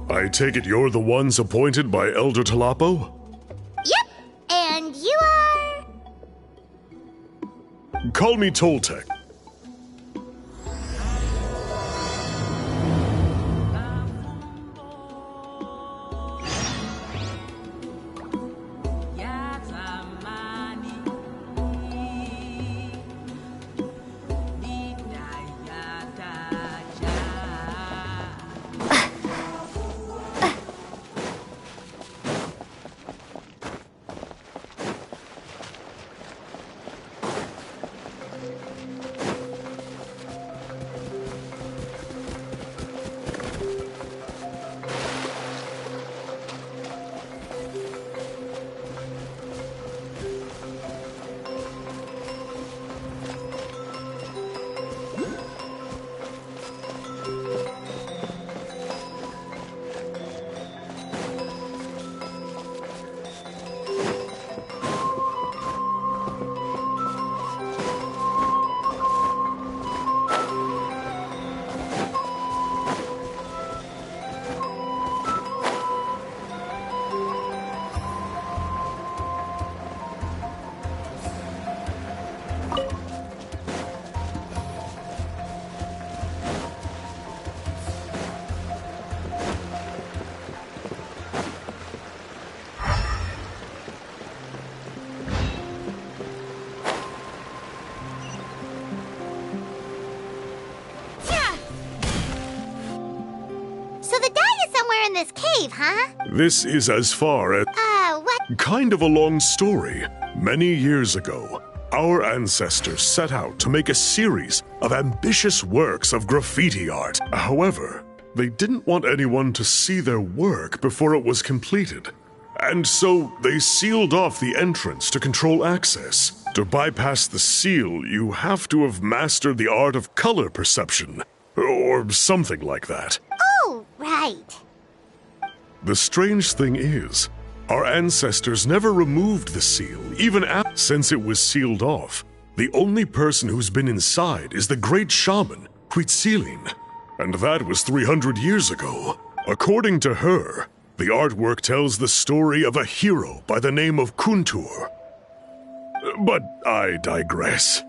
I take it you're the ones appointed by Elder Talapo? Yep, and you are... Call me Toltec. This cave, huh? This is as far as... what? Kind of a long story. Many years ago, our ancestors set out to make a series of ambitious works of graffiti art. However, they didn't want anyone to see their work before it was completed. And so they sealed off the entrance to control access. To bypass the seal, you have to have mastered the art of color perception, or something like that. Oh, right. The strange thing is, our ancestors never removed the seal, even since it was sealed off. The only person who's been inside is the great shaman, Huitzilin, and that was 300 years ago. According to her, the artwork tells the story of a hero by the name of Kuntur. But I digress.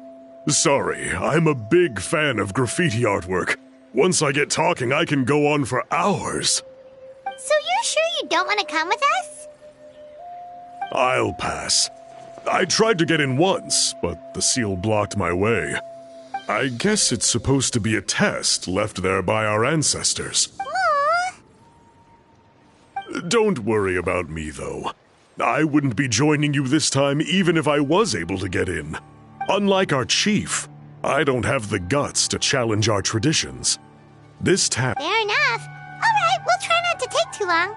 Sorry, I'm a big fan of graffiti artwork. Once I get talking, I can go on for hours. So you're sure you don't want to come with us? I'll pass. I tried to get in once, but the seal blocked my way. I guess it's supposed to be a test left there by our ancestors. Aww. Don't worry about me, though. I wouldn't be joining you this time even if I was able to get in. Unlike our chief, I don't have the guts to challenge our traditions. This task... Fair enough. All right, we'll try not to take too long.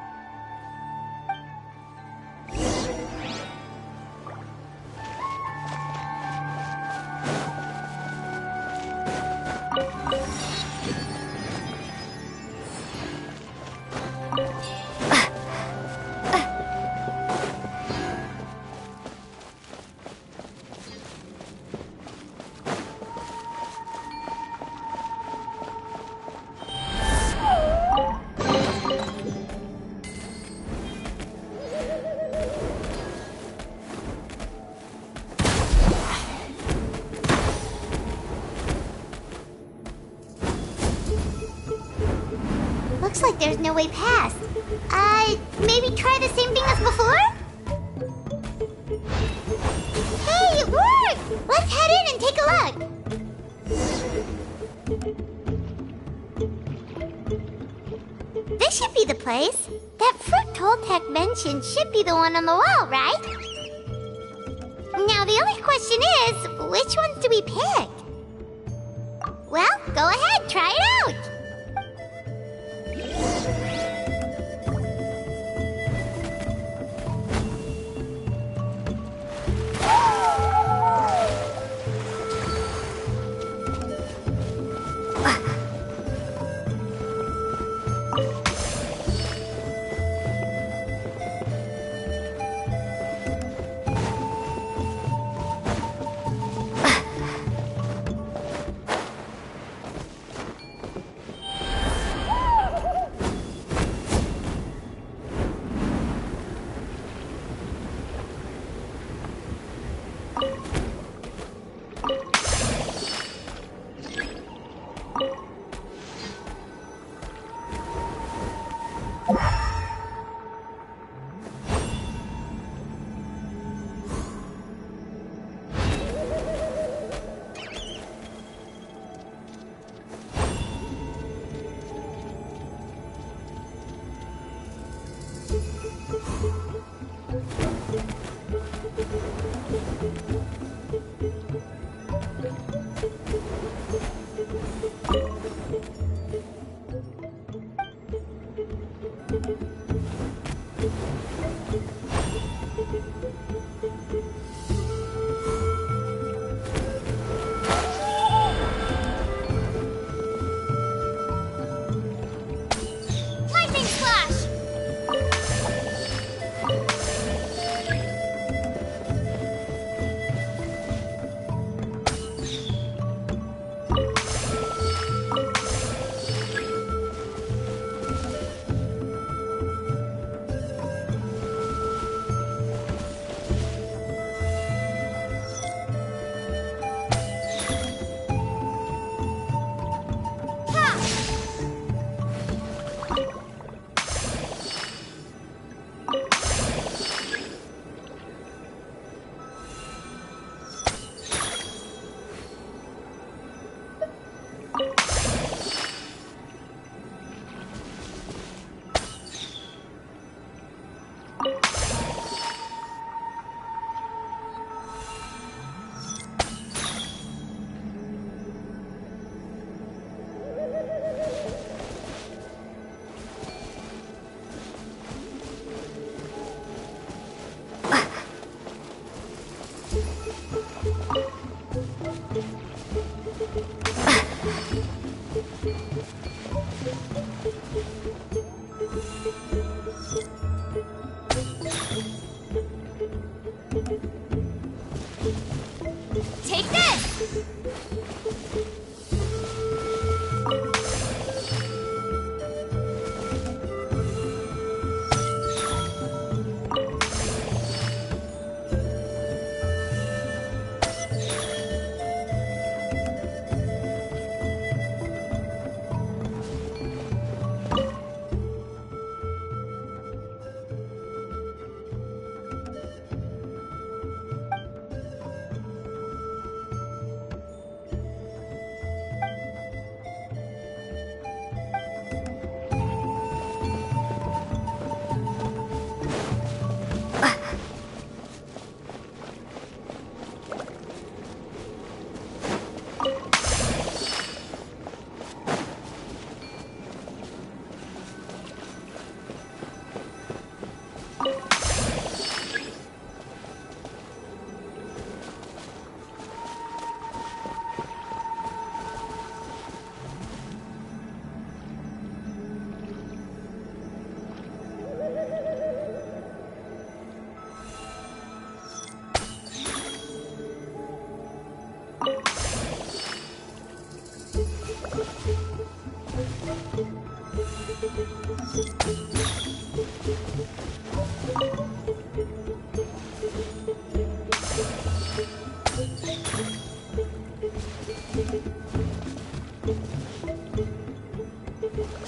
Looks like there's no way past. Maybe try the same thing as before? Hey, it worked! Let's head in and take a look. This should be the place. That fruit Toltec mentioned should be the one on the wall, right? Now the only question is, which ones do we pick? Well, go ahead, try it out! Take this!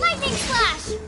Lightning Slash!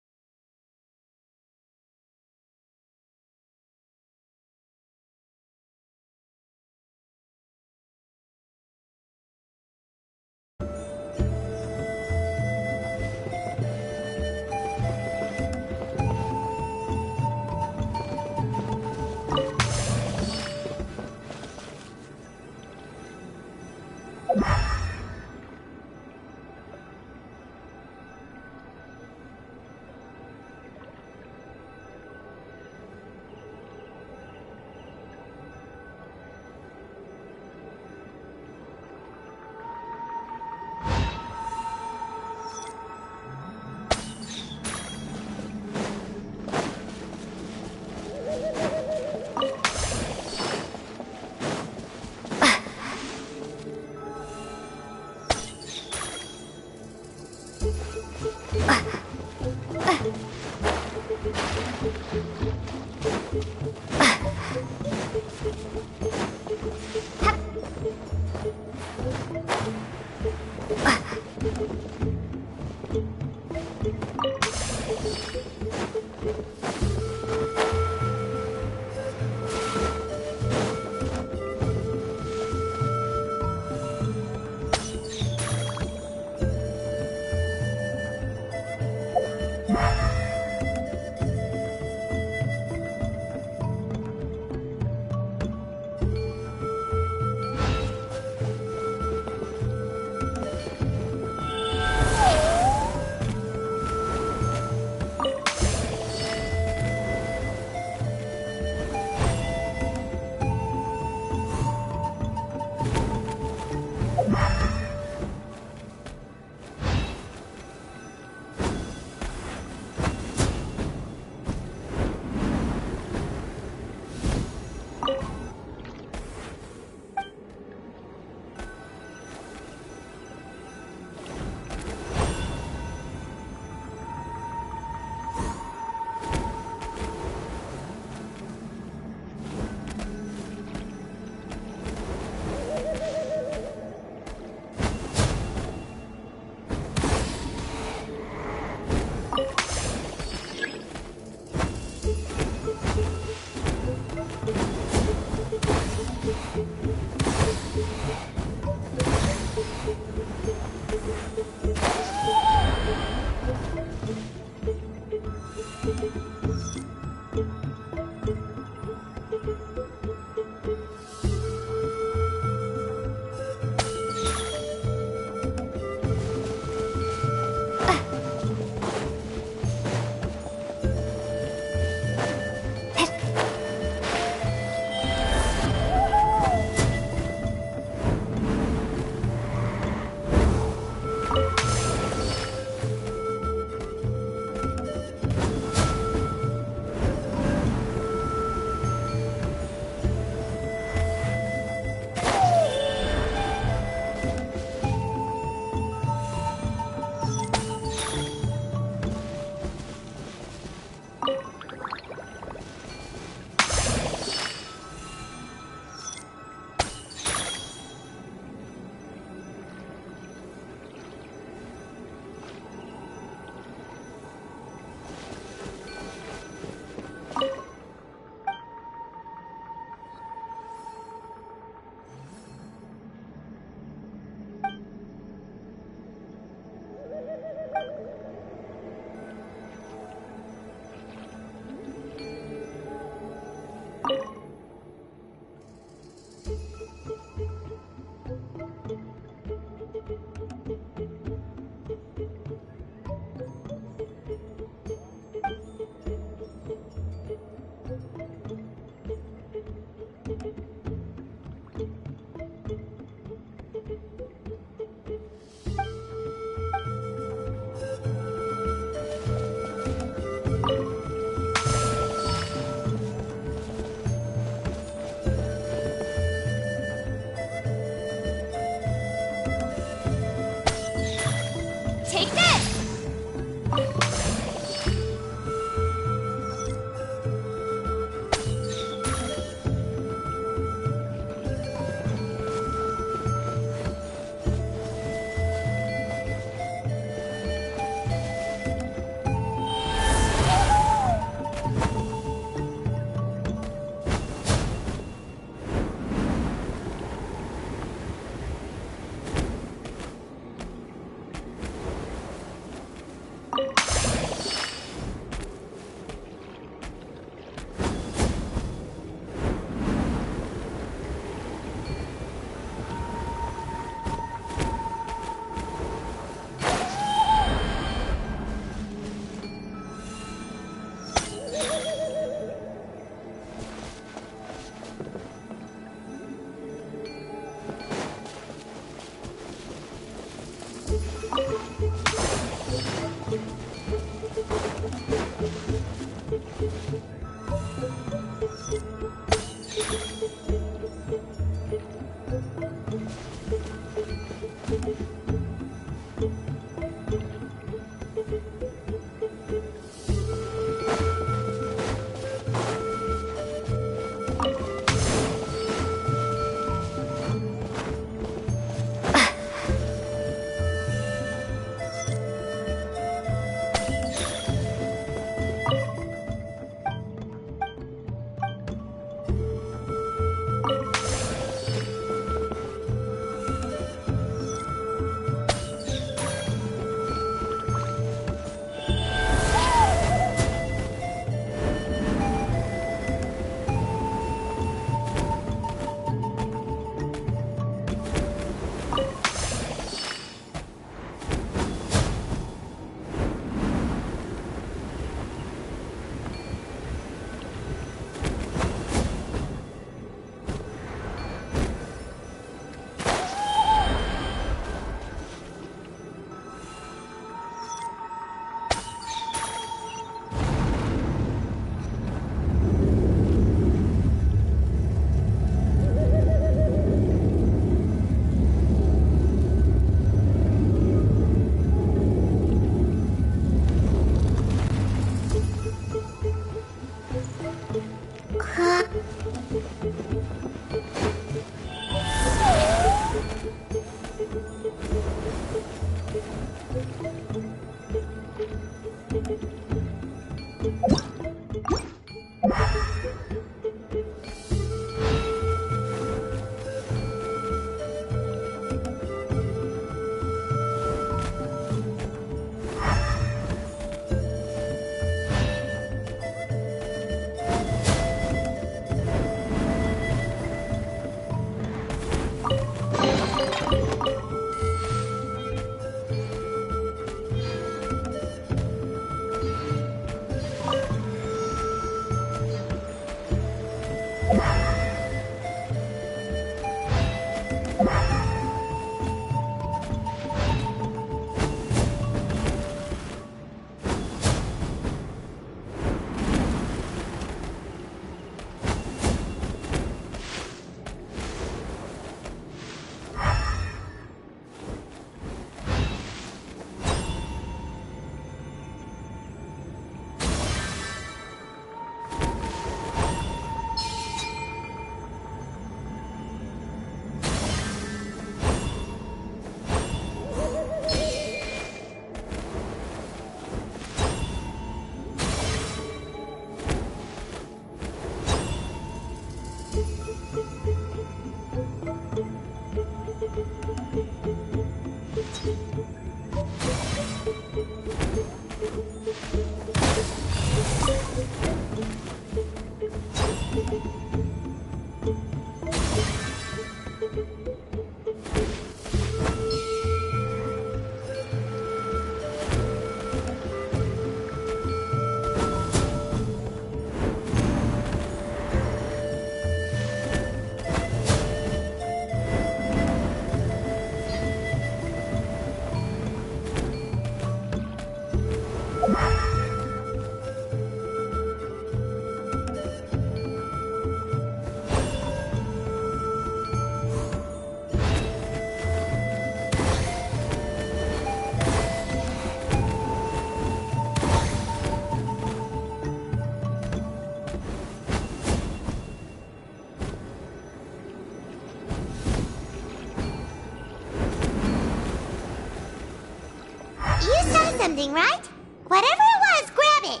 Something, right? Whatever it was, grab it!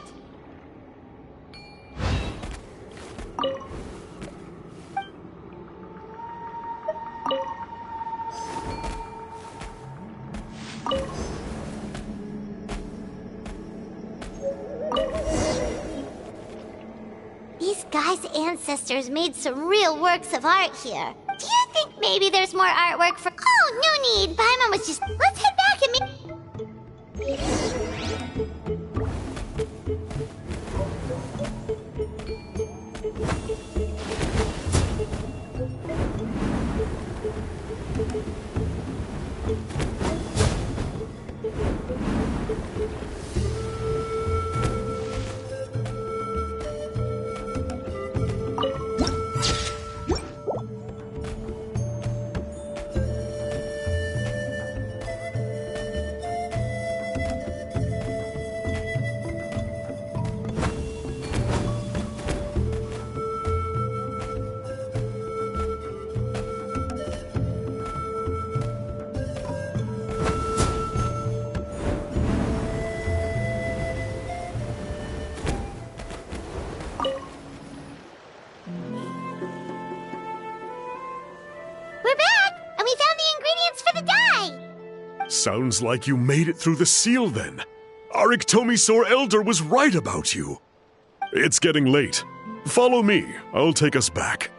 These guys' ancestors made some real works of art here. Do you think maybe there's more artwork for— Oh, no need! Paimon was just— Let's head back and meet— Sounds like you made it through the seal then. Our Iktomisaur Elder was right about you. It's getting late. Follow me. I'll take us back.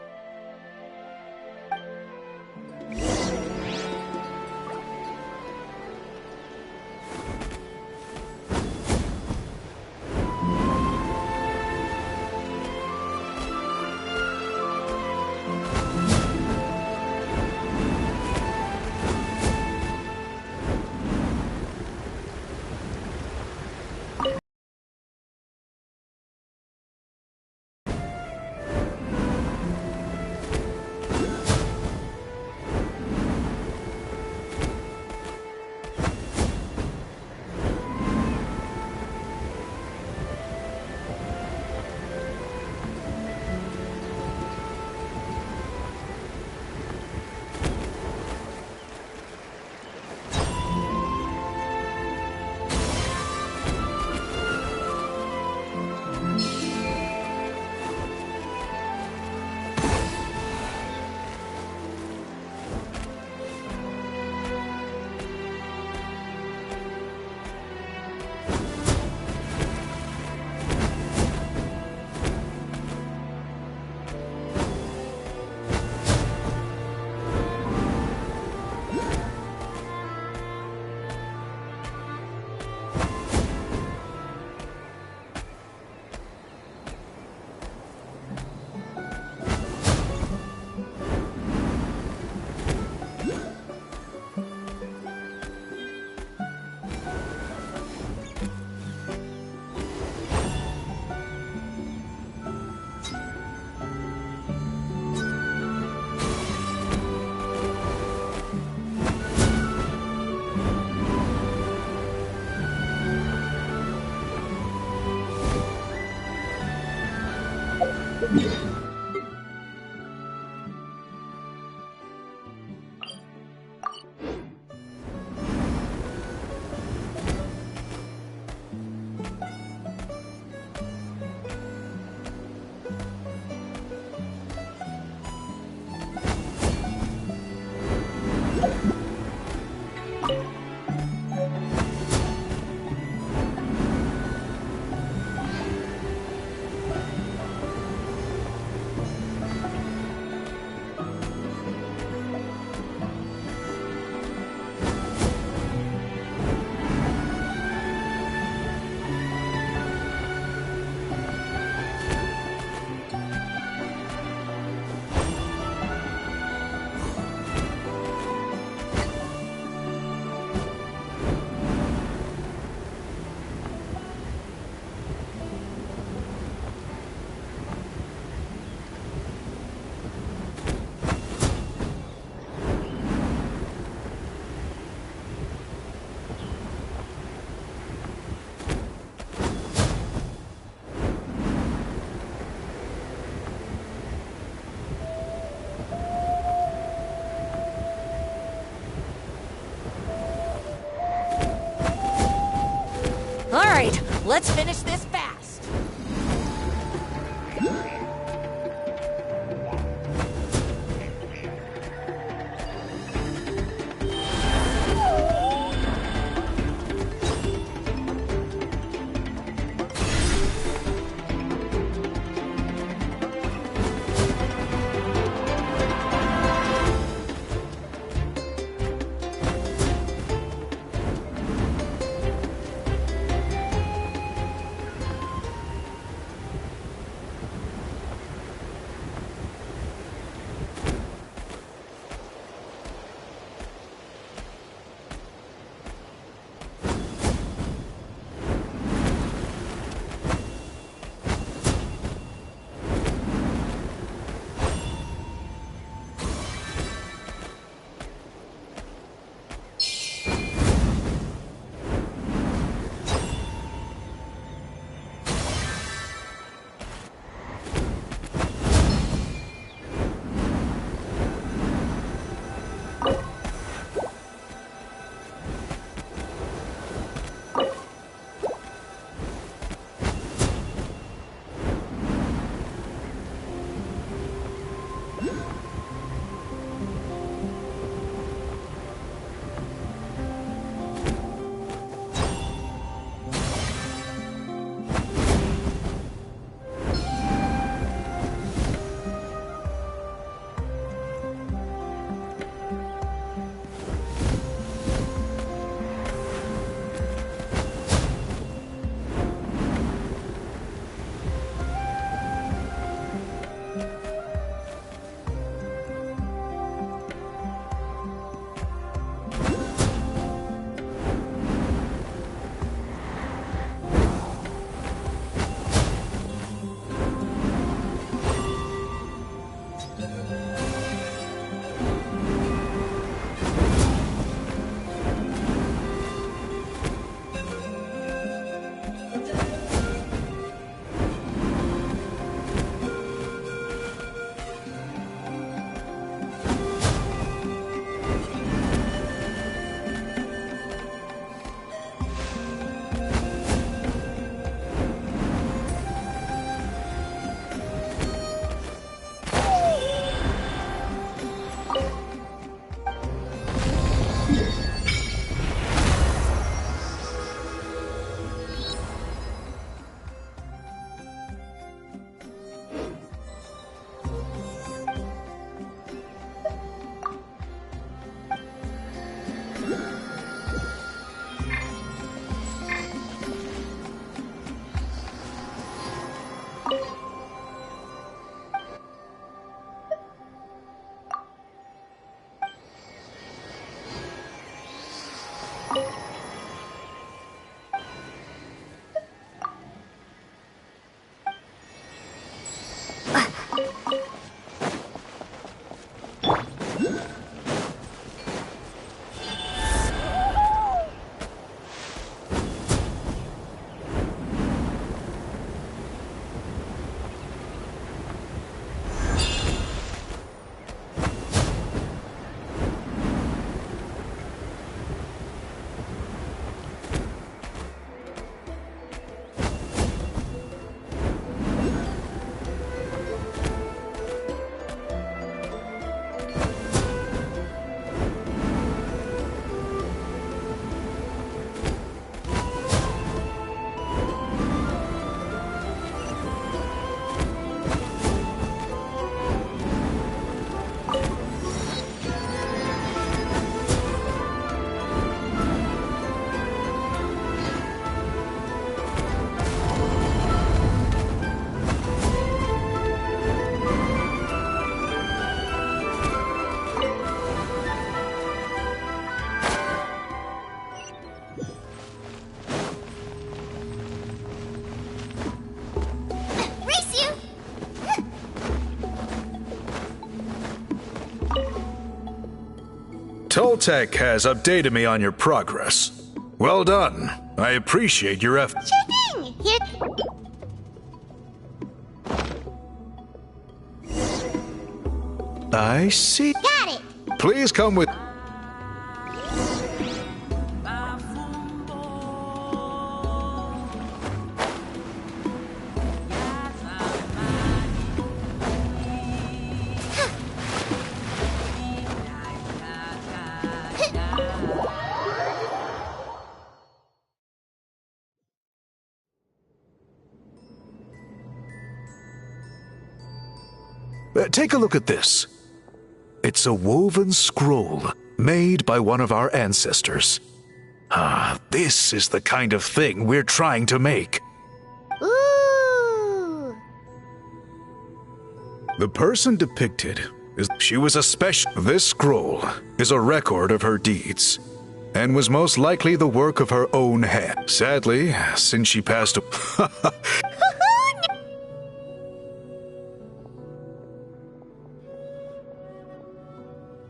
Alright, let's finish this fast. Tech has updated me on your progress. Well done. I appreciate your effort. Sure thing. Here. I see. Got it. Please come with. Take a look at this. It's a woven scroll made by one of our ancestors. This is the kind of thing we're trying to make. Ooh. The person depicted is she was a special. This scroll is a record of her deeds and was most likely the work of her own hand. Sadly, since she passed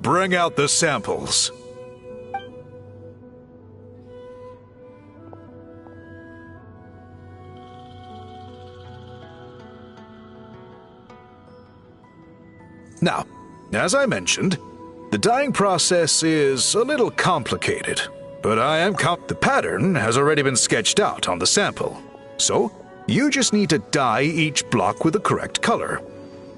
Bring out the samples. Now, as I mentioned, the dyeing process is a little complicated, but the pattern has already been sketched out on the sample. So, you just need to dye each block with the correct color.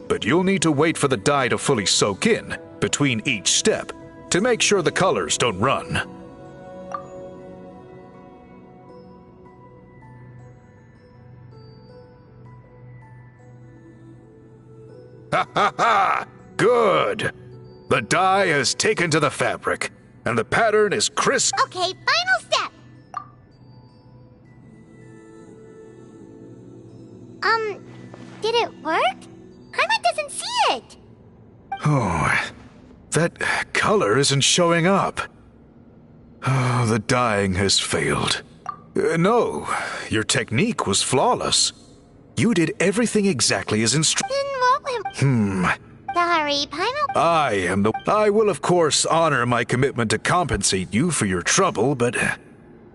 But you'll need to wait for the dye to fully soak in between each step to make sure the colors don't run. Ha ha ha! Good! The dye has taken to the fabric, and the pattern is crisp. Okay, final step. Did it work? Paimon doesn't see it. Oh, that color isn't showing up. Oh, the dyeing has failed. No, your technique was flawless. You did everything exactly as instructed. Then what went... Sorry, Paimon. I will, of course, honor my commitment to compensate you for your trouble, but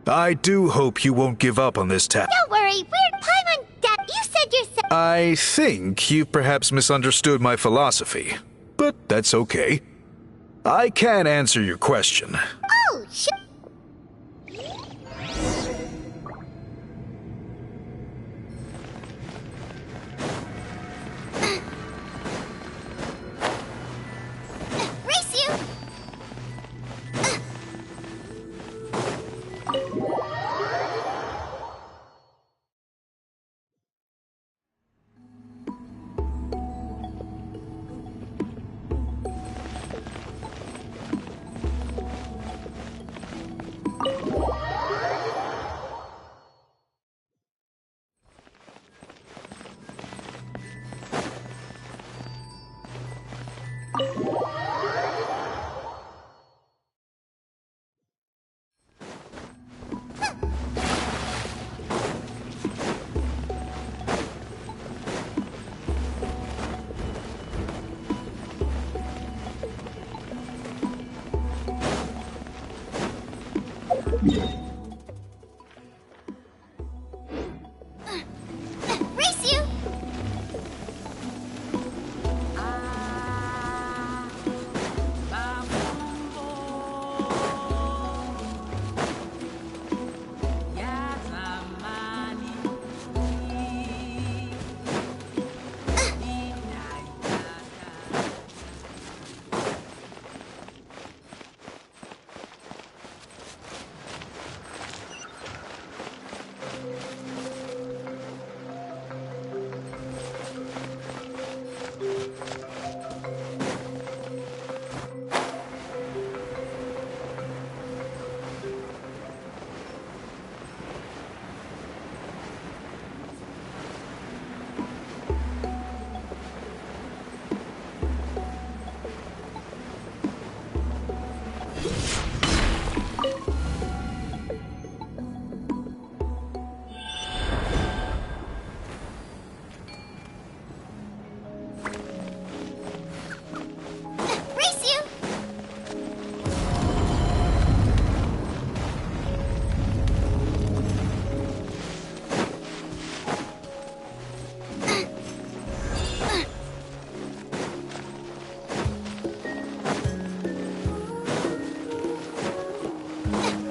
I do hope you won't give up on this task. Don't worry, we're Paimon. Dad, you said yourself. I think you've perhaps misunderstood my philosophy, but that's okay. I can answer your question. Oh, shit. Race you! Race you!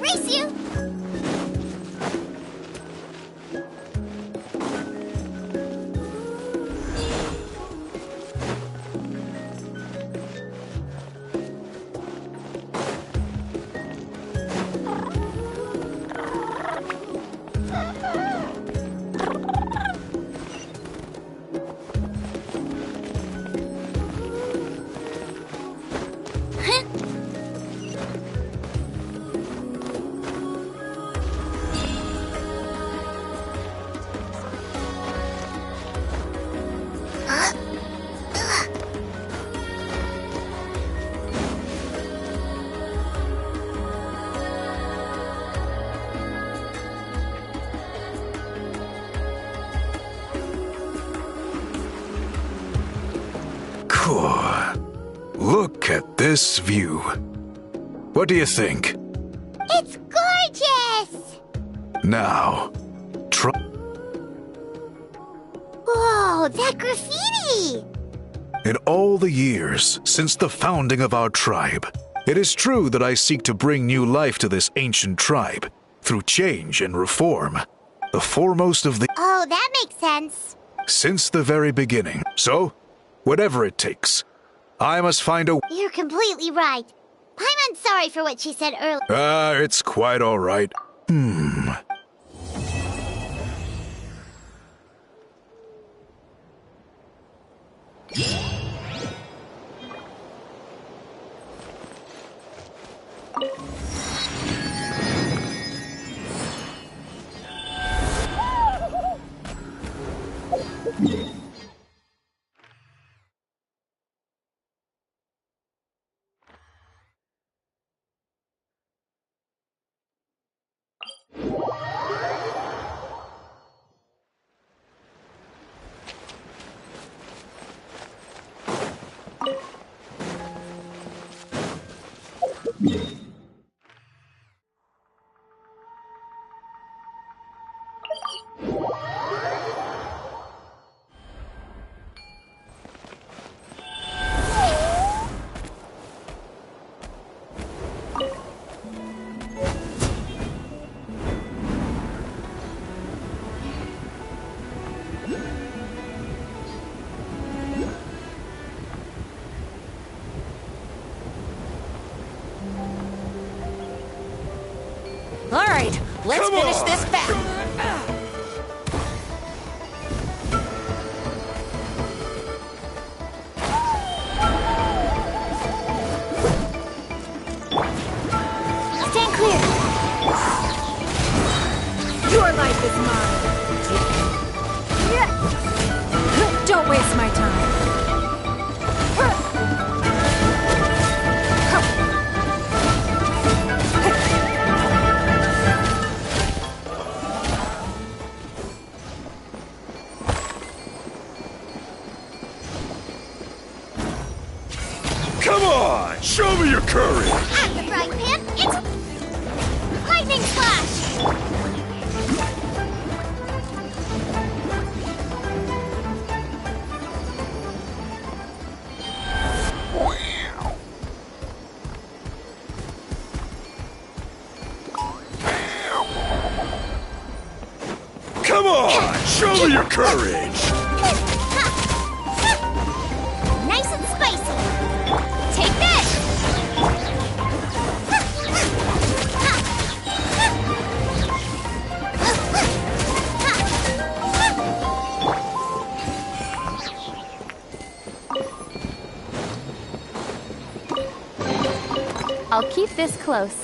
Race you! Look at this view. What do you think? It's gorgeous! Now, try. Whoa, that graffiti! In all the years since the founding of our tribe, it is true that I seek to bring new life to this ancient tribe through change and reform. The foremost of the. Oh, that makes sense. Since the very beginning. So, whatever it takes, I must find a. You're completely right. Paimon's sorry for what she said earlier. It's quite all right. All right, let's finish this fast. Stand clear! Your life is mine. Don't waste my time. Come on! Show me your courage! At the frying pan, it's... Lightning Flash! Come on! Show me your courage! Nice and spicy! Take this! I'll keep this close.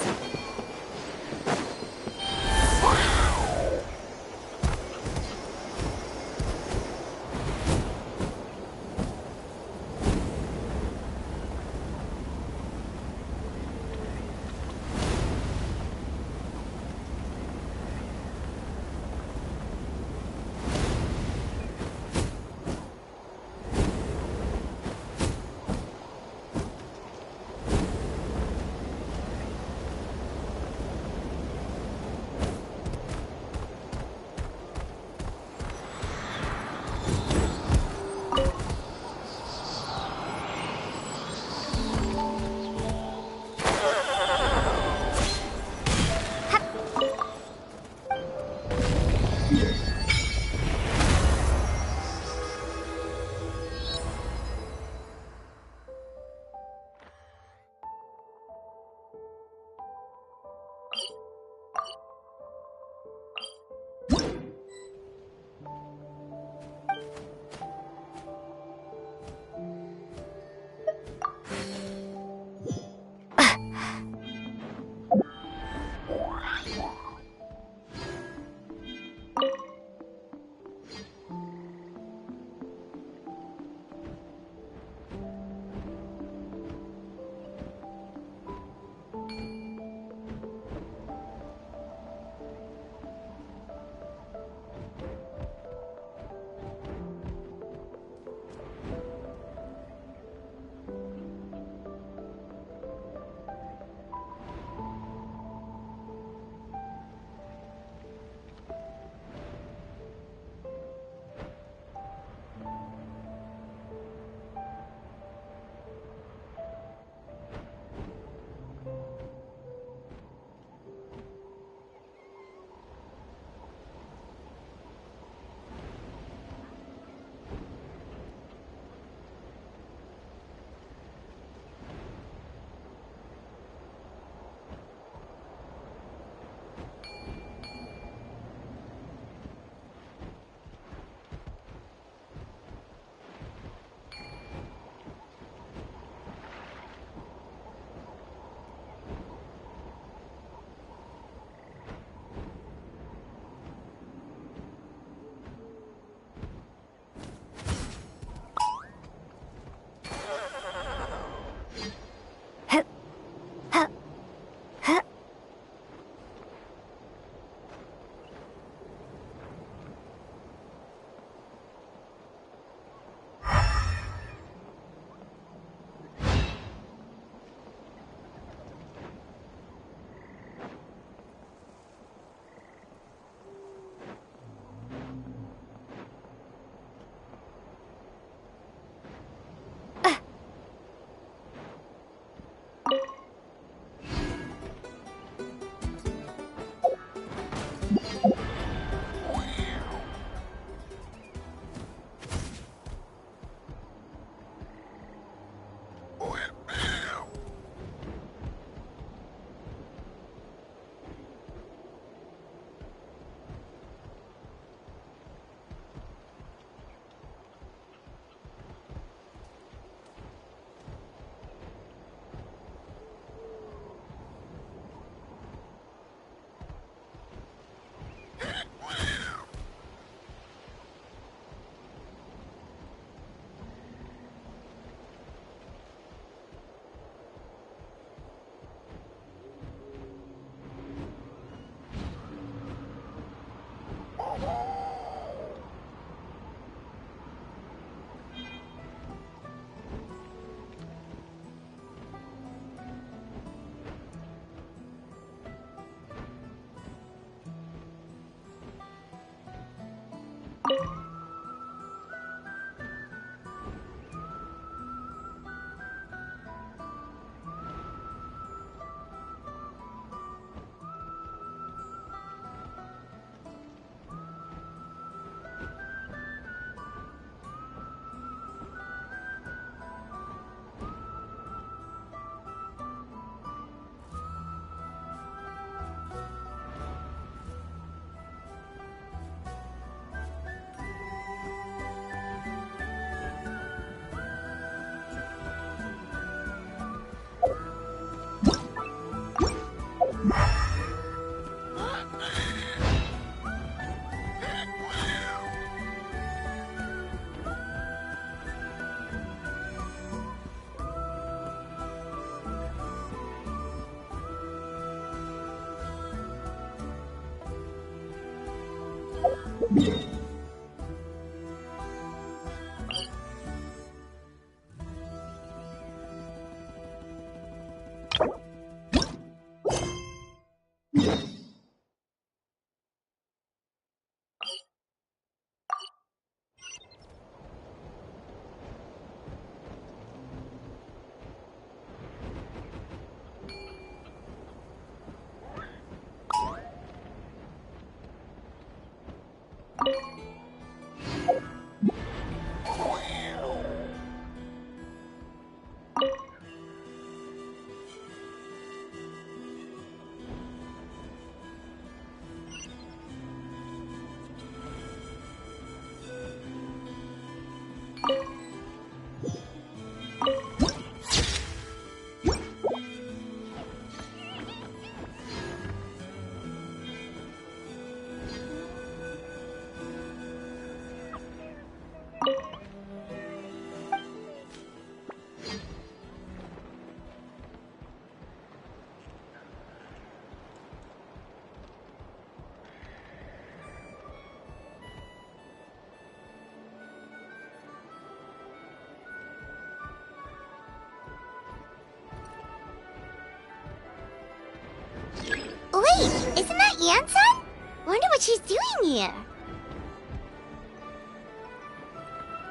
Wait, isn't that Yansan? Wonder what she's doing here.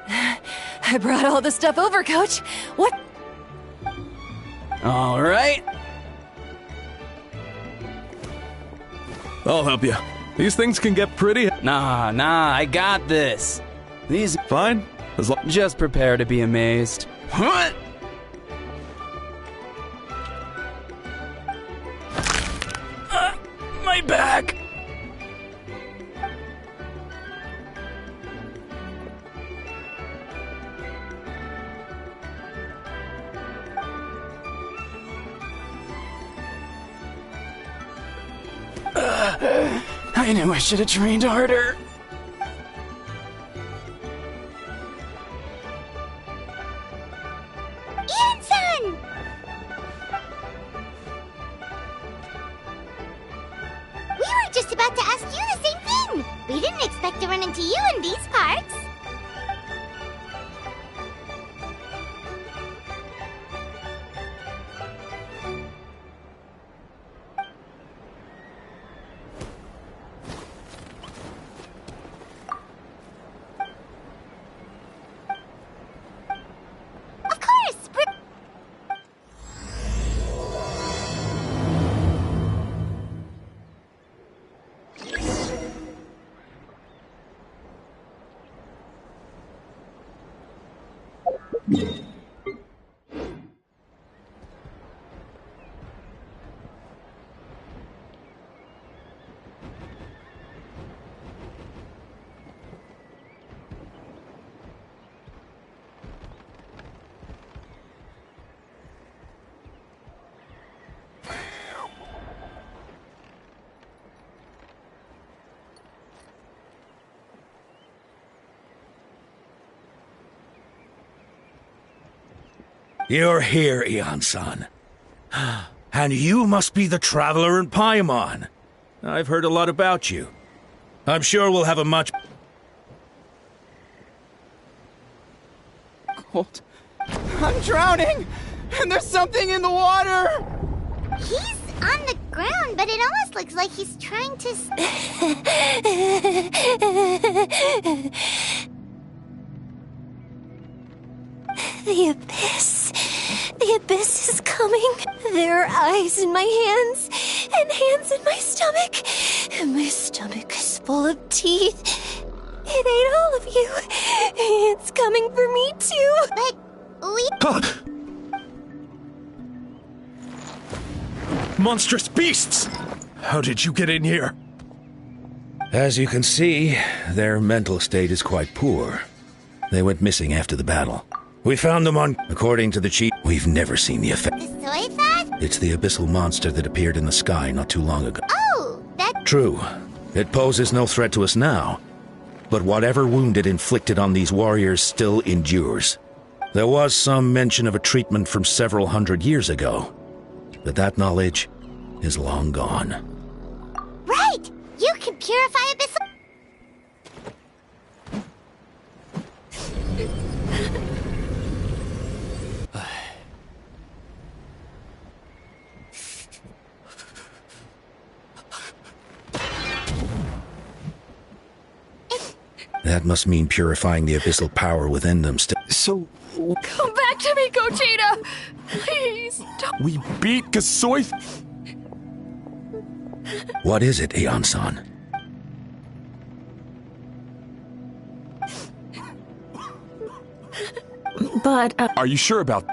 I brought all the stuff over, Coach. What? All right. I'll help you. These things can get pretty... Nah, I got this. These... Fine? As long... Just prepare to be amazed. What? My back! I knew I should have trained harder. Yansan! We were just about to ask you the same thing. We didn't expect to run into you in these parts. Of course, You're here, Ian-san. And you must be the traveler in Paimon. I've heard a lot about you. I'm sure we'll have a much... Cold. I'm drowning! And there's something in the water! he's on the ground, but it almost looks like he's trying to... The abyss. The abyss is coming. There are eyes in my hands, and hands in my stomach. And my stomach is full of teeth. It ate all of you. It's coming for me too. But we... Monstrous beasts! How did you get in here? As you can see, their mental state is quite poor. They went missing after the battle. We found them on... According to the chief, we've never seen the effect. The soy fat? It's the abyssal monster that appeared in the sky not too long ago. Oh, that... True. It poses no threat to us now. But whatever wound it inflicted on these warriors still endures. There was some mention of a treatment from several hundred years ago. But that knowledge is long gone. Right! You can purify abyssal... That must mean purifying the abyssal power within them still. So, Come back to me, Gogeta! Please, don't. We beat Kasoi. What is it, Aeon-san? But, Are you sure about...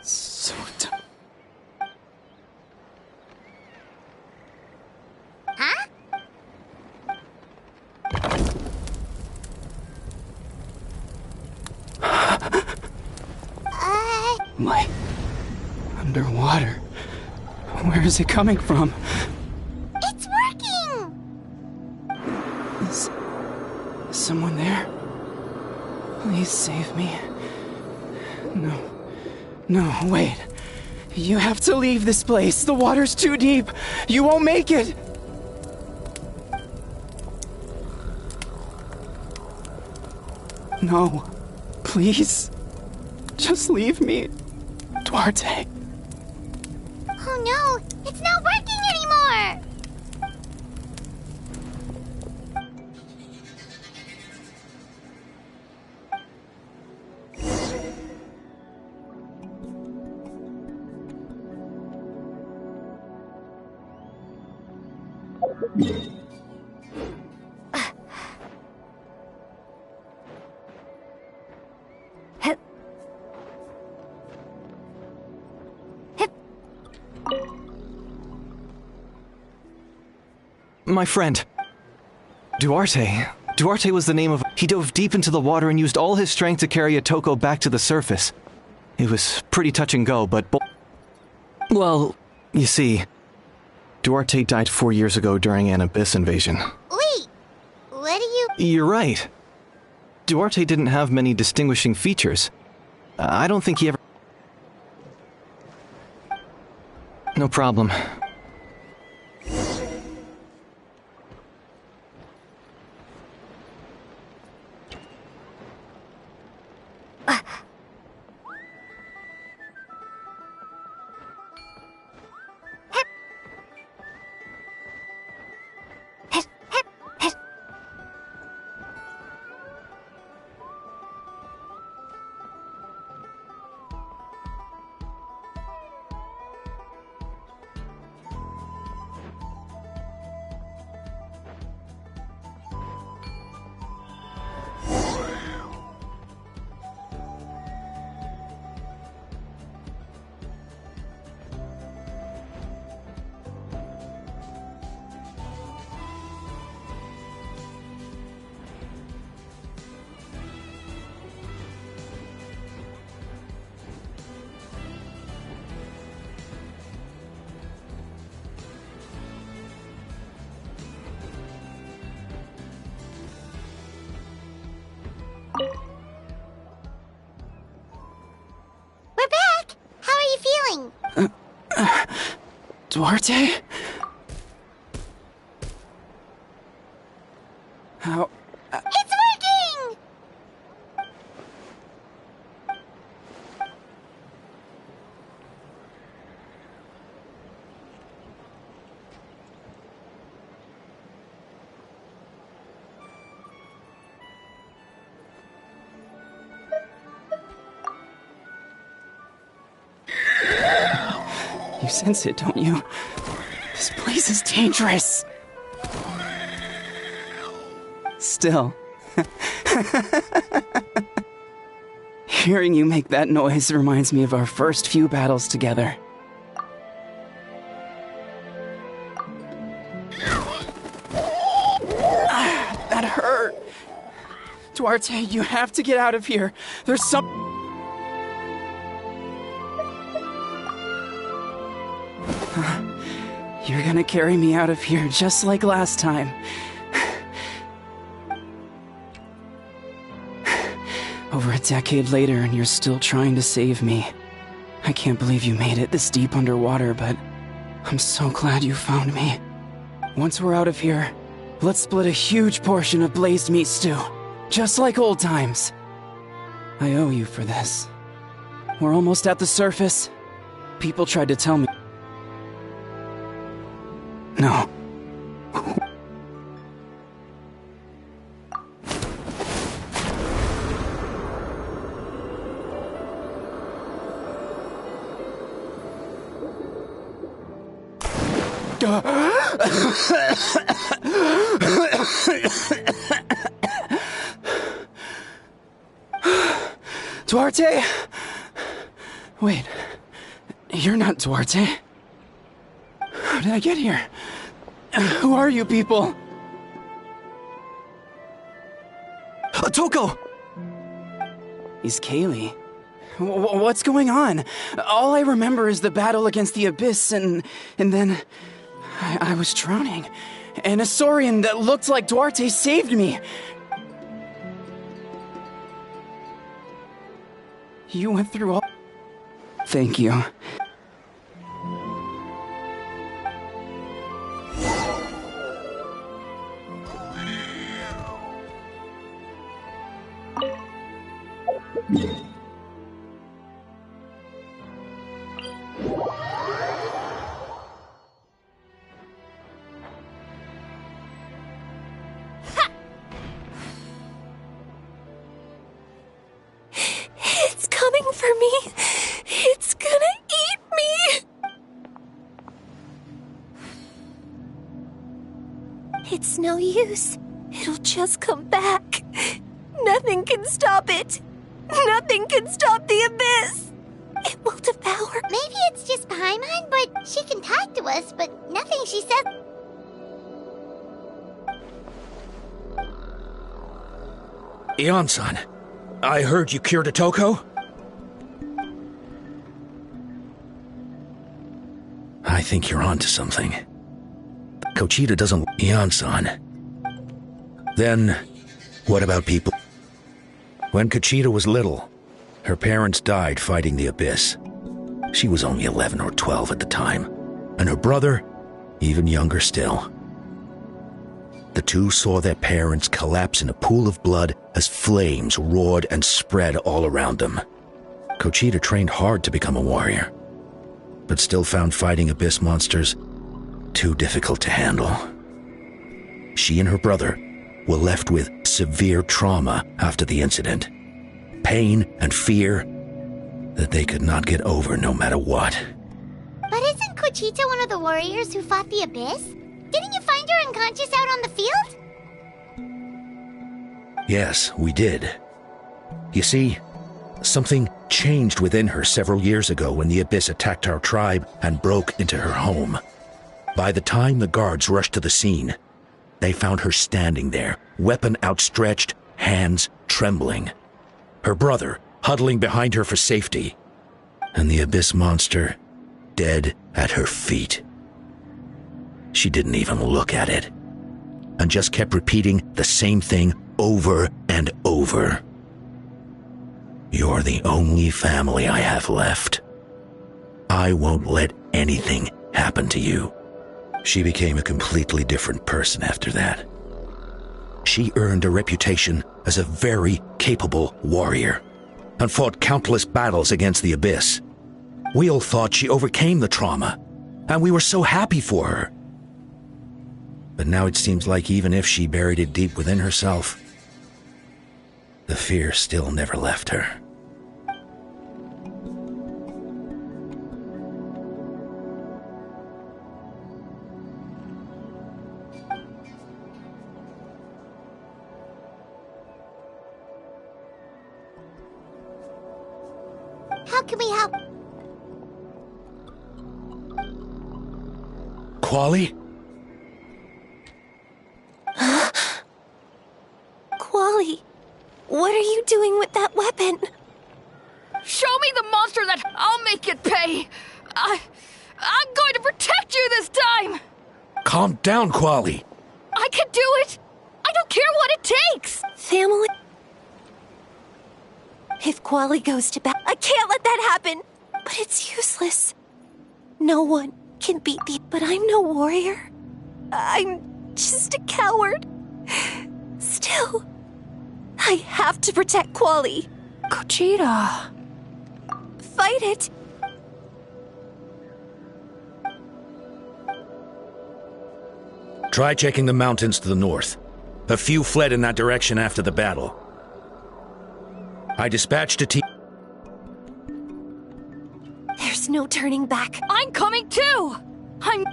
so Huh? My... underwater. Where is it coming from? It's working! Is someone there? Please save me. No. No, wait. You have to leave this place. The water's too deep. You won't make it. No. Please. Just leave me. Duarte. Oh no, it's not working anymore! My friend. Duarte. Duarte was the name of... He dove deep into the water and used all his strength to carry Otoko back to the surface. It was pretty touch and go, but... Well, you see, Duarte died 4 years ago during an abyss invasion. Wait, what do you... You're right. Duarte didn't have many distinguishing features. I don't think he ever... No problem. Duarte? How? It's working! You sense it, don't you? This place is dangerous. Still. Hearing you make that noise reminds me of our first few battles together. That hurt. Duarte, you have to get out of here. There's some... You're gonna carry me out of here just like last time. Over a decade later, and you're still trying to save me. I can't believe you made it this deep underwater, but I'm so glad you found me. Once we're out of here, let's split a huge portion of blazed meat stew, just like old times. I owe you for this. We're almost at the surface. People tried to tell me. No. Duarte? Wait, you're not Duarte. How did I get here? Who are you people? Toko! Is Kaylee? What's going on? All I remember is the battle against the Abyss, and then I was drowning. And a Saurian that looked like Duarte saved me. You went through all... Thank you. It's coming for me. It's gonna eat me. It's no use. It'll just come back. Nothing can stop it. Nothing can stop the Abyss. It will devour. Maybe it's just Paimon, but she can talk to us, but nothing she says. Ion-san, I heard you cured a Toko? I think you're onto something. Kochita doesn't... Ion-san. Then, what about people? When Kochita was little, her parents died fighting the Abyss. She was only 11 or 12 at the time, and her brother, even younger still. The two saw their parents collapse in a pool of blood as flames roared and spread all around them. Kochita trained hard to become a warrior, but still found fighting Abyss monsters too difficult to handle. She and her brother were left with severe trauma after the incident. Pain and fear that they could not get over no matter what. But isn't Kochita one of the warriors who fought the Abyss? Didn't you find her unconscious out on the field? Yes, we did. You see, something changed within her several years ago when the Abyss attacked our tribe and broke into her home. By the time the guards rushed to the scene, they found her standing there, weapon outstretched, hands trembling. Her brother huddling behind her for safety, and the Abyss monster dead at her feet. She didn't even look at it, and just kept repeating the same thing over and over. You're the only family I have left. I won't let anything happened to you. She became a completely different person after that. She earned a reputation as a very capable warrior and fought countless battles against the Abyss. We all thought she overcame the trauma, and we were so happy for her. But now it seems like even if she buried it deep within herself, the fear still never left her. How can we help? Quali? Quali, what are you doing with that weapon? Show me the monster that I'll make it pay. I'm going to protect you this time. Calm down, Quali. I can do it. I don't care what it takes. Family. If Quali goes to battle, I can't let that happen. But it's useless. No one can beat me, but I'm no warrior. I'm just a coward. Still, I have to protect Quali. Gogeta. Fight it. Try checking the mountains to the north. A few fled in that direction after the battle. I dispatched a team. There's no turning back. I'm coming too. I'm...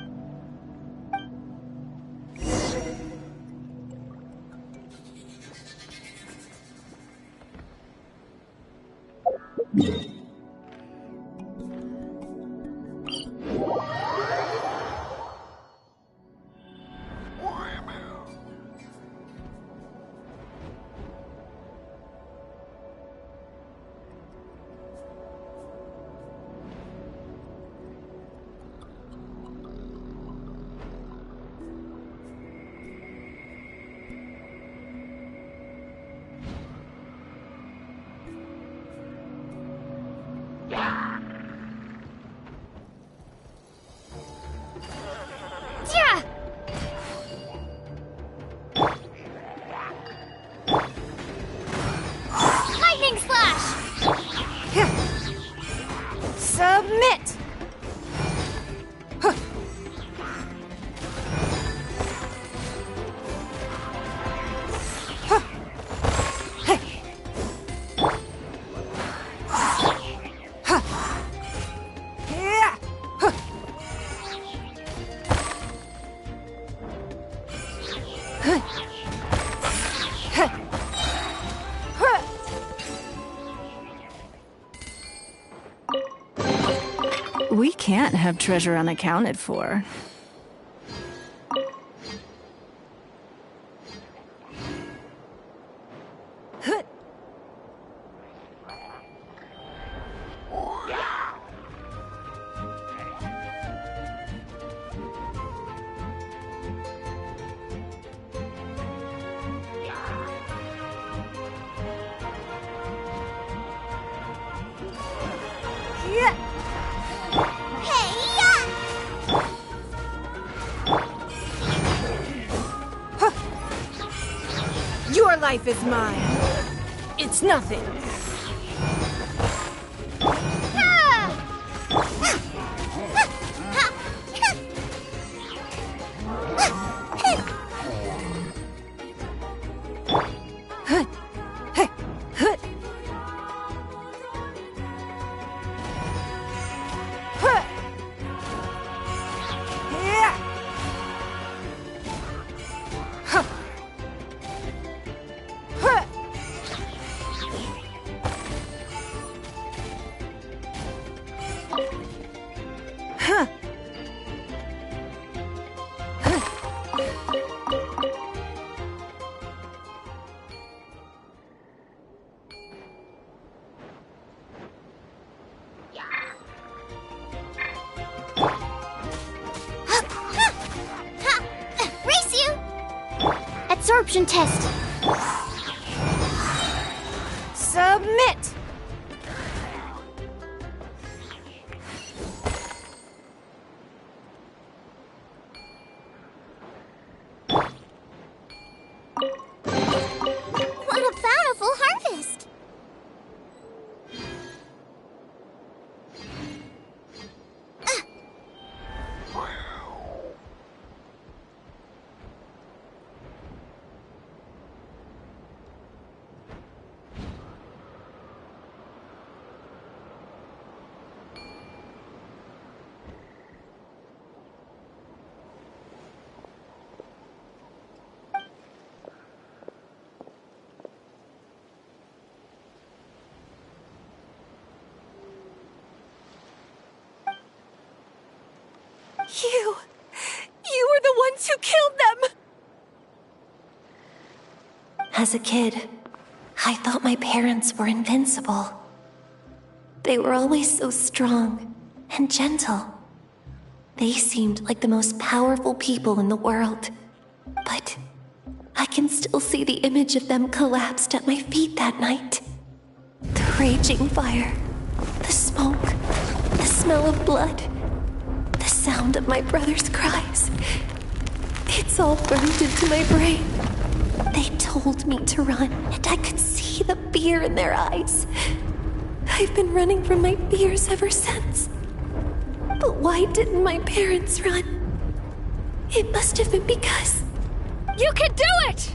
Yeah! Lightning slash! Submit! We can't have treasure unaccounted for. Your life is mine. It's nothing. Absorption test. Submit! You were the ones who killed them! As a kid, I thought my parents were invincible. They were always so strong and gentle. They seemed like the most powerful people in the world. But I can still see the image of them collapsed at my feet that night. The raging fire, the smoke, the smell of blood, the sound of my brother's cries. It's all burned into my brain. They told me to run, and I could see the fear in their eyes. I've been running from my fears ever since. But why didn't my parents run? It must have been because... You can do it!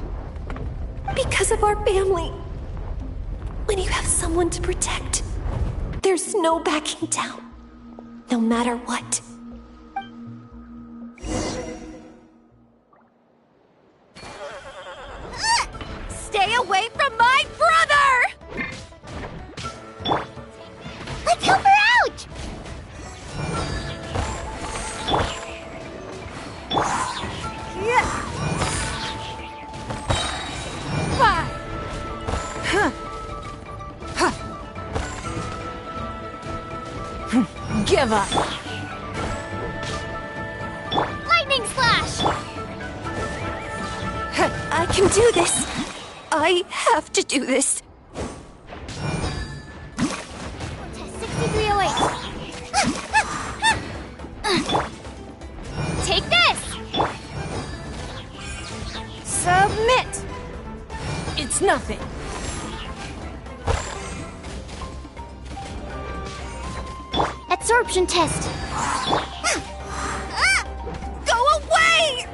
Because of our family. When you have someone to protect, there's no backing down, no matter what. Stay away from my brother! Let's help her out! Give up. Lightning slash! I can do this. I have to do this. Test 6308. Take this! Submit. It's nothing. Absorption test. Go away!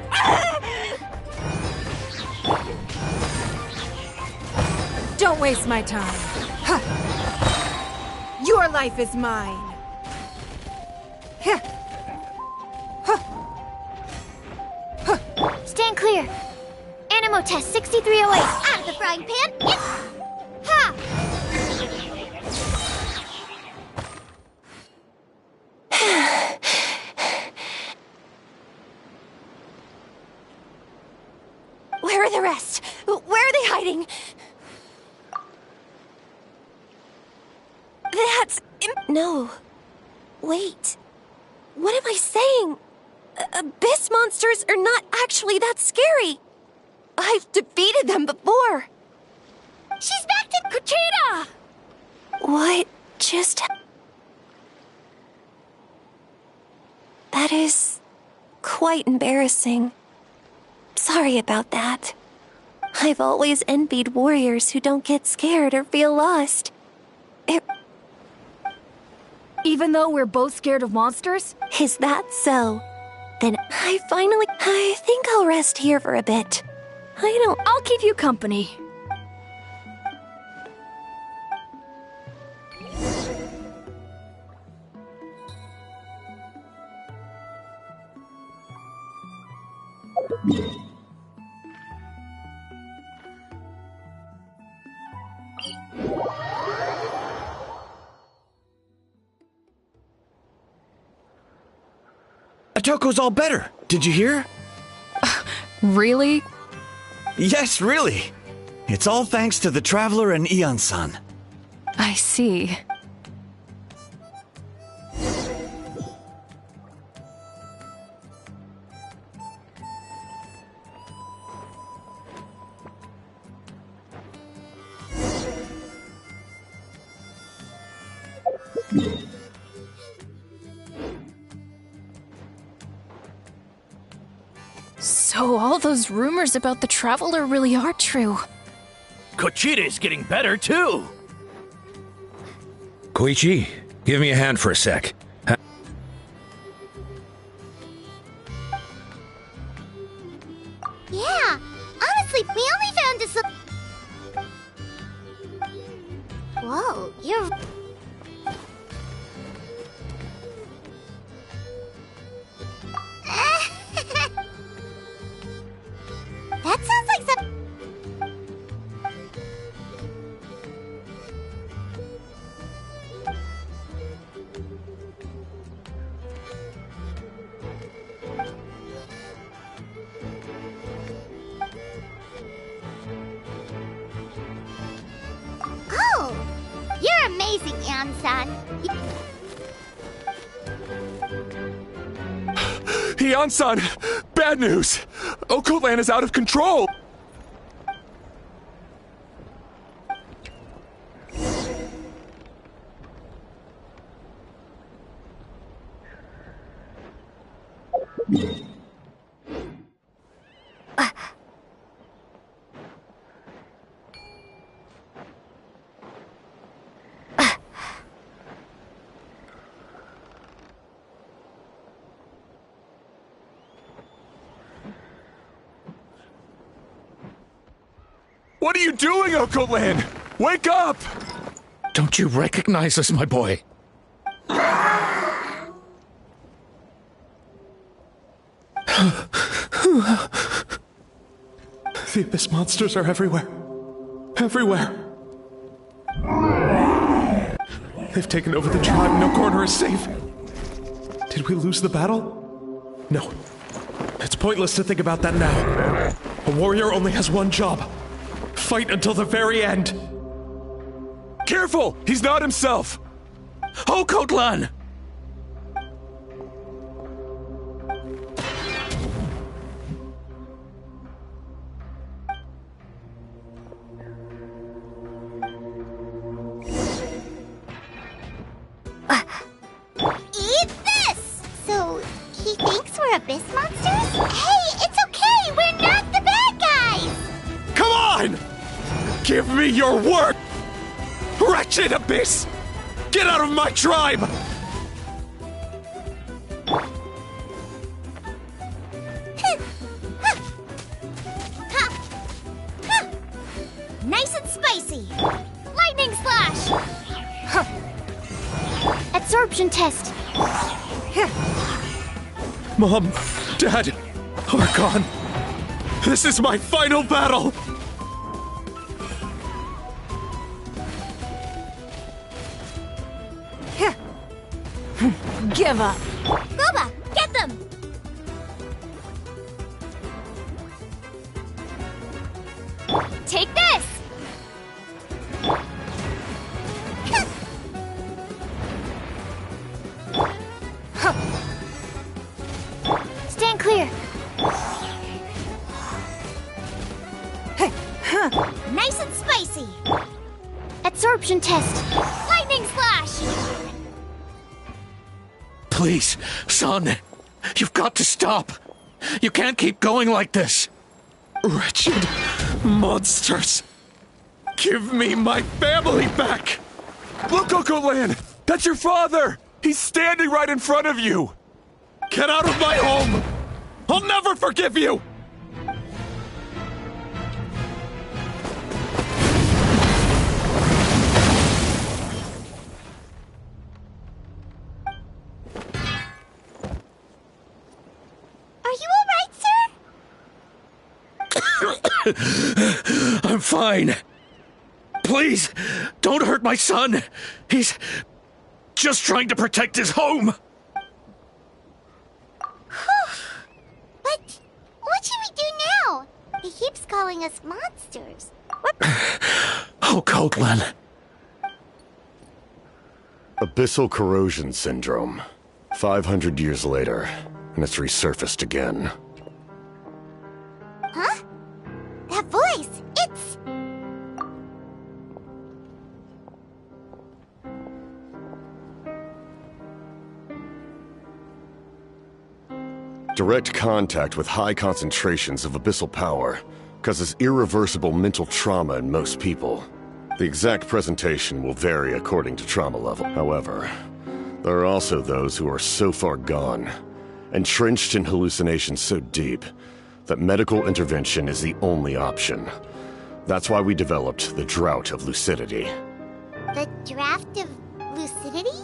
Don't waste my time. Your life is mine. Stand clear. Animo test 6308. Out of the frying pan. Ha! Where are the rest? Where are they hiding? That's... No. Wait. What am I saying? Abyss monsters are not actually that scary. I've defeated them before. She's back to Kuchita! What just... That is... quite embarrassing. Sorry about that. I've always envied warriors who don't get scared or feel lost. Even though we're both scared of monsters? Is that so? Then I think I'll rest here for a bit. I'll keep you company. Atoko's all better. Did you hear? Really? Yes, really. It's all thanks to the Traveler and Ian-san. I see. So all those rumors about the Traveler really are true. Kuchita's getting better, too! Koichi, give me a hand for a sec. Yeah, honestly, we only found this... Whoa, you're... That sounds like some... something, Ansan. Heian-san! Bad news! Okotlan is out of control! What are you doing, Okotlan? Wake up! Don't you recognize us, my boy? The Abyss monsters are everywhere. Everywhere. They've taken over the tribe. No corner is safe. Did we lose the battle? No. It's pointless to think about that now. A warrior only has one job. Fight until the very end. Careful! He's not himself! Okotlan! Eat this! So, he thinks we're Abyss monsters? Hey, it's okay! We're not the bad guys! Come on! Give me your word! Wretched Abyss! Get out of my tribe! Nice and spicy! Lightning slash! Absorption test! Mom, Dad, are gone. This is my final battle! Give up. Boba, get them! Take this! Stand clear. Nice and spicy. Absorption test. Lightning slash! Please, son, you've got to stop. You can't keep going like this. Wretched monsters! Give me my family back! Look, Okotlan! That's your father! He's standing right in front of you! Get out of my home! I'll never forgive you! Are you alright, sir? I'm fine. Please, don't hurt my son. He's just trying to protect his home. But what should we do now? He keeps calling us monsters. Oh, Coatlan. Abyssal corrosion syndrome. 500 years later, and it's resurfaced again. Huh? That voice, it's... Direct contact with high concentrations of abyssal power causes irreversible mental trauma in most people. The exact presentation will vary according to trauma level. However, there are also those who are so far gone, entrenched in hallucinations so deep, that medical intervention is the only option. That's why we developed the Drought of Lucidity. The Draft of Lucidity?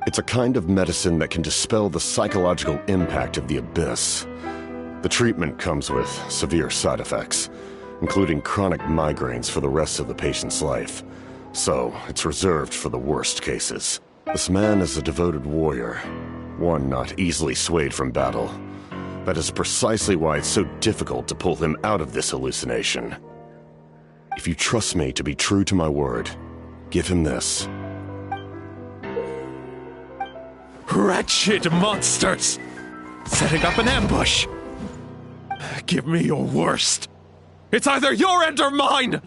It's a kind of medicine that can dispel the psychological impact of the Abyss. The treatment comes with severe side effects, including chronic migraines for the rest of the patient's life. So, it's reserved for the worst cases. This man is a devoted warrior, one not easily swayed from battle. That is precisely why it's so difficult to pull him out of this hallucination. If you trust me to be true to my word, give him this. Wretched monsters! Setting up an ambush! Give me your worst! It's either your end or mine!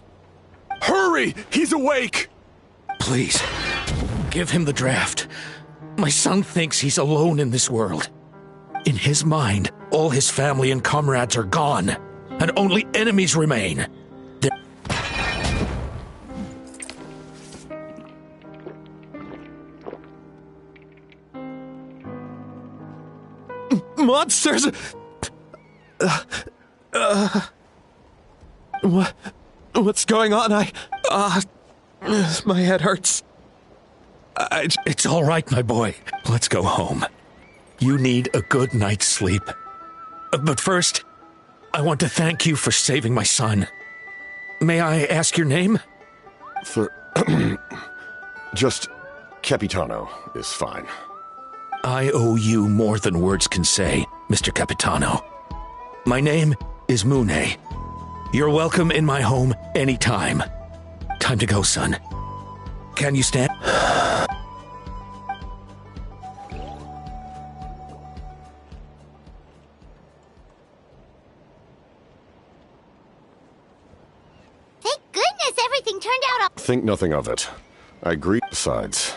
Hurry! He's awake! Please, give him the draft. My son thinks he's alone in this world. In his mind, all his family and comrades are gone, and only enemies remain. Monsters! What's going on? My head hurts. It's all right, my boy. Let's go home. You need a good night's sleep. But first, I want to thank you for saving my son. May I ask your name? Just Capitano is fine. I owe you more than words can say, Mr. Capitano. My name is Mune. You're welcome in my home anytime. Time to go, son. Can you stand? Thank goodness everything turned out. Think nothing of it. I agree. Besides,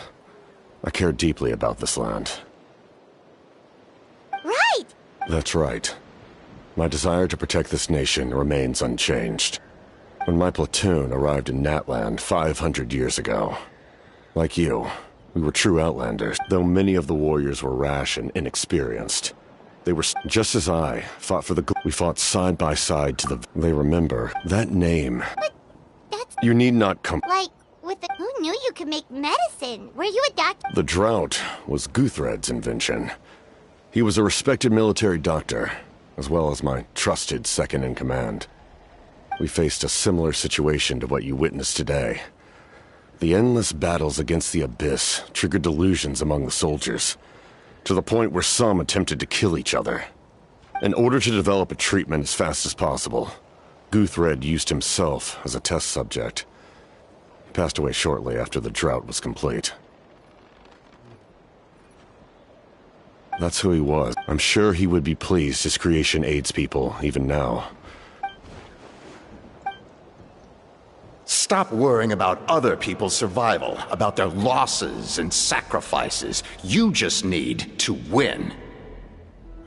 I care deeply about this land. Right! That's right. My desire to protect this nation remains unchanged. When my platoon arrived in Natlan 500 years ago, like you, we were true outlanders, though many of the warriors were rash and inexperienced. They were just as I fought for the. We fought side by side to the. They remember that name. But that's. You need not come. Like with the. Who knew you could make medicine? Were you a doctor? The drought was Guthred's invention. He was a respected military doctor, as well as my trusted second-in-command. We faced a similar situation to what you witnessed today. The endless battles against the Abyss triggered delusions among the soldiers, to the point where some attempted to kill each other. In order to develop a treatment as fast as possible, Guthred used himself as a test subject. He passed away shortly after the drought was complete. That's who he was. I'm sure he would be pleased his creation aids people, even now. Stop worrying about other people's survival, about their losses and sacrifices. You just need to win.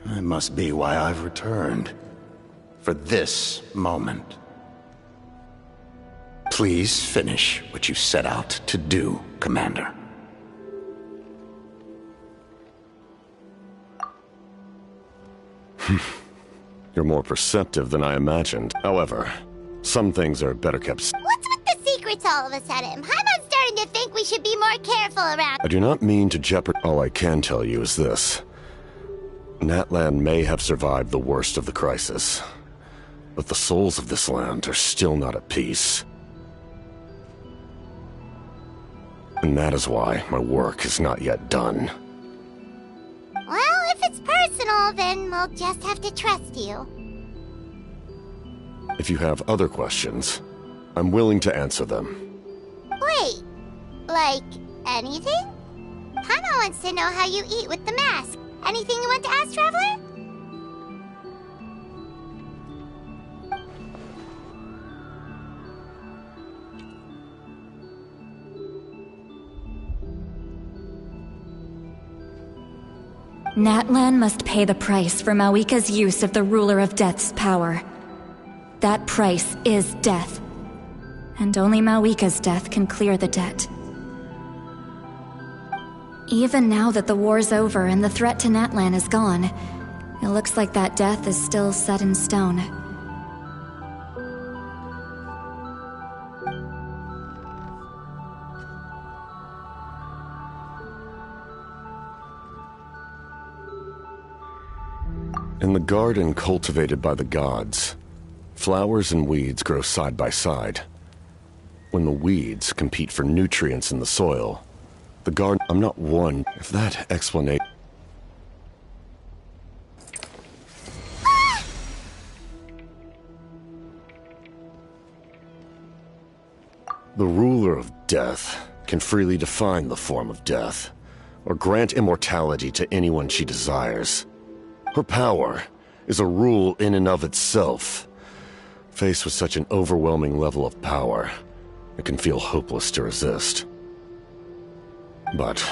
That must be why I've returned. For this moment. Please finish what you set out to do, Commander. You're more perceptive than I imagined. However, some things are better kept. What's with the secrets all of a sudden? Paimon's starting to think we should be more careful around. I do not mean to jeopardize. All I can tell you is this. Natlan may have survived the worst of the crisis, but the souls of this land are still not at peace. And that is why my work is not yet done. Well, if it's personal, then we'll just have to trust you. If you have other questions, I'm willing to answer them. Wait, like anything? Paimon wants to know how you eat with the mask. Anything you want to ask, Traveler? Natlan must pay the price for Mawika's use of the Ruler of Death's power. That price is death. And only Mawika's death can clear the debt. Even now that the war's over and the threat to Natlan is gone, it looks like that death is still set in stone. In the garden cultivated by the gods, flowers and weeds grow side by side. When the weeds compete for nutrients in the soil, the garden... I'm not one... If that explanation... The ruler of death can freely define the form of death, or grant immortality to anyone she desires. Her power is a rule in and of itself. Faced with such an overwhelming level of power, it can feel hopeless to resist. But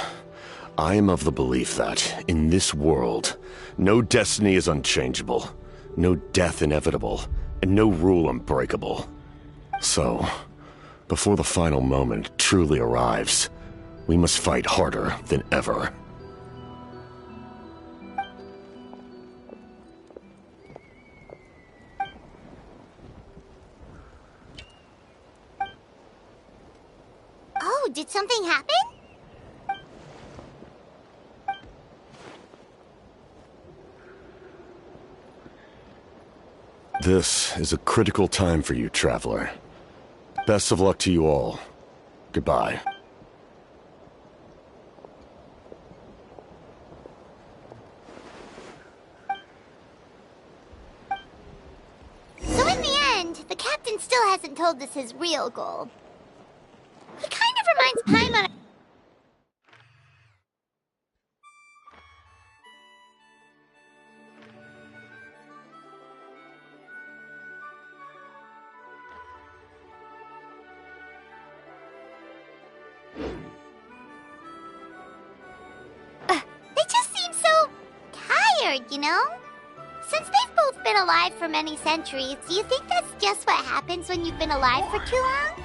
I am of the belief that, in this world, no destiny is unchangeable, no death inevitable, and no rule unbreakable. So, before the final moment truly arrives, we must fight harder than ever. Oh, did something happen? This is a critical time for you, Traveler. Best of luck to you all. Goodbye. So in the end, the captain still hasn't told us his real goal. He kind of reminds Paimon. They just seem so tired, you know? Since they've both been alive for many centuries, do you think that's just what happens when you've been alive for too long?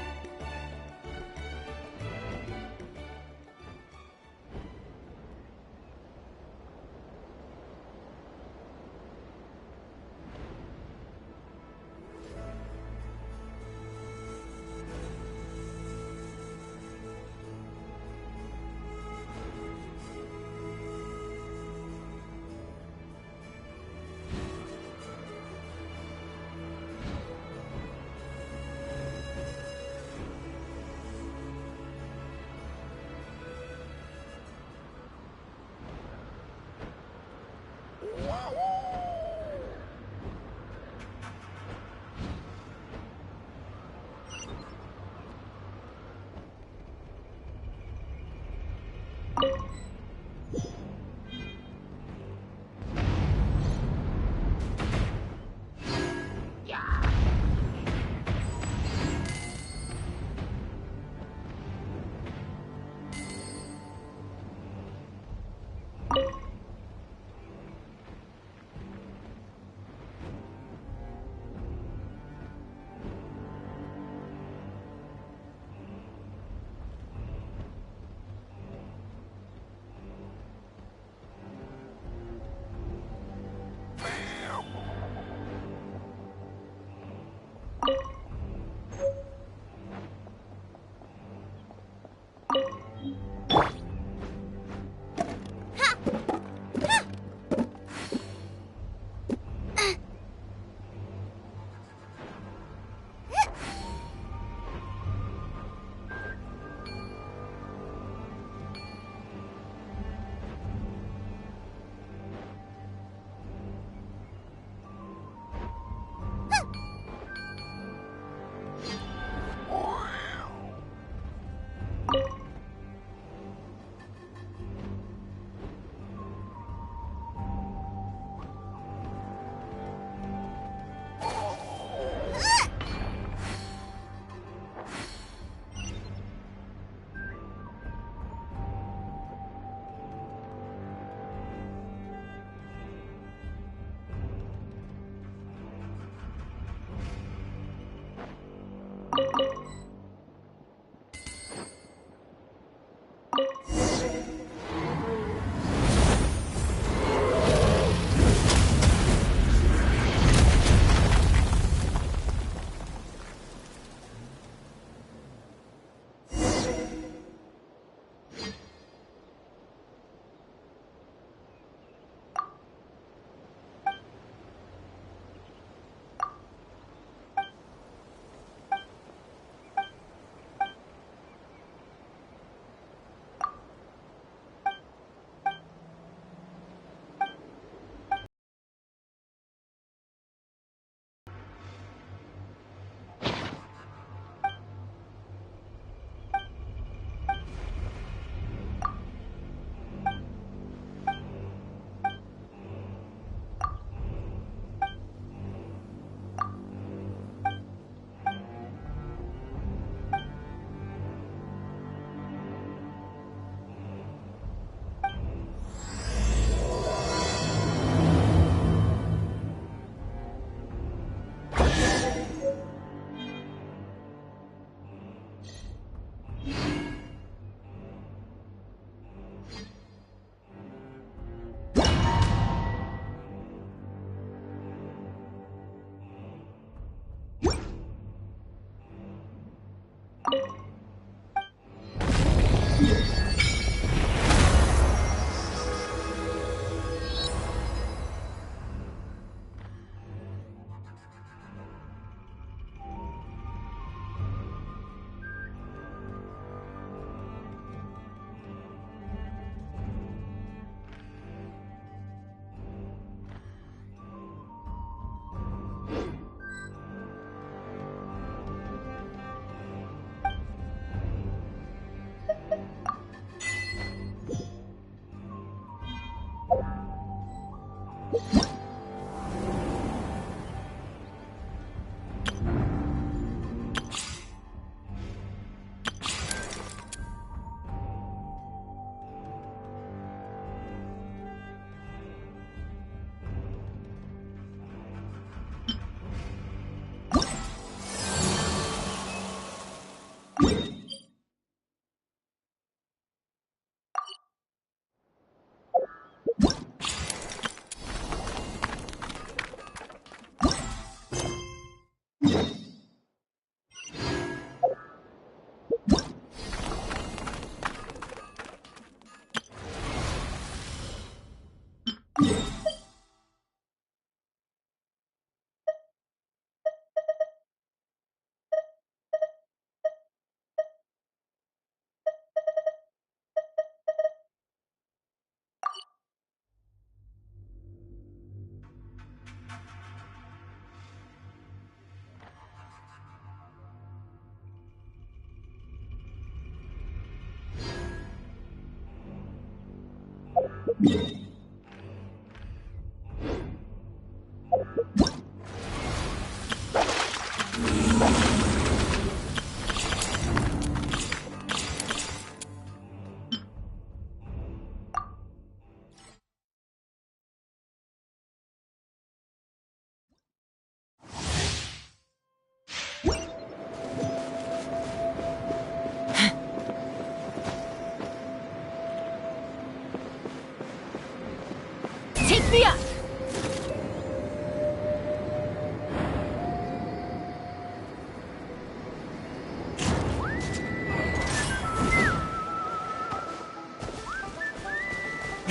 Take me up!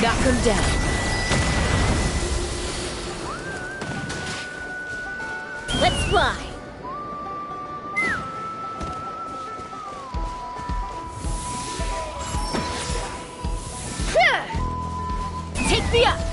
Knock him down. Let's fly! Take me up!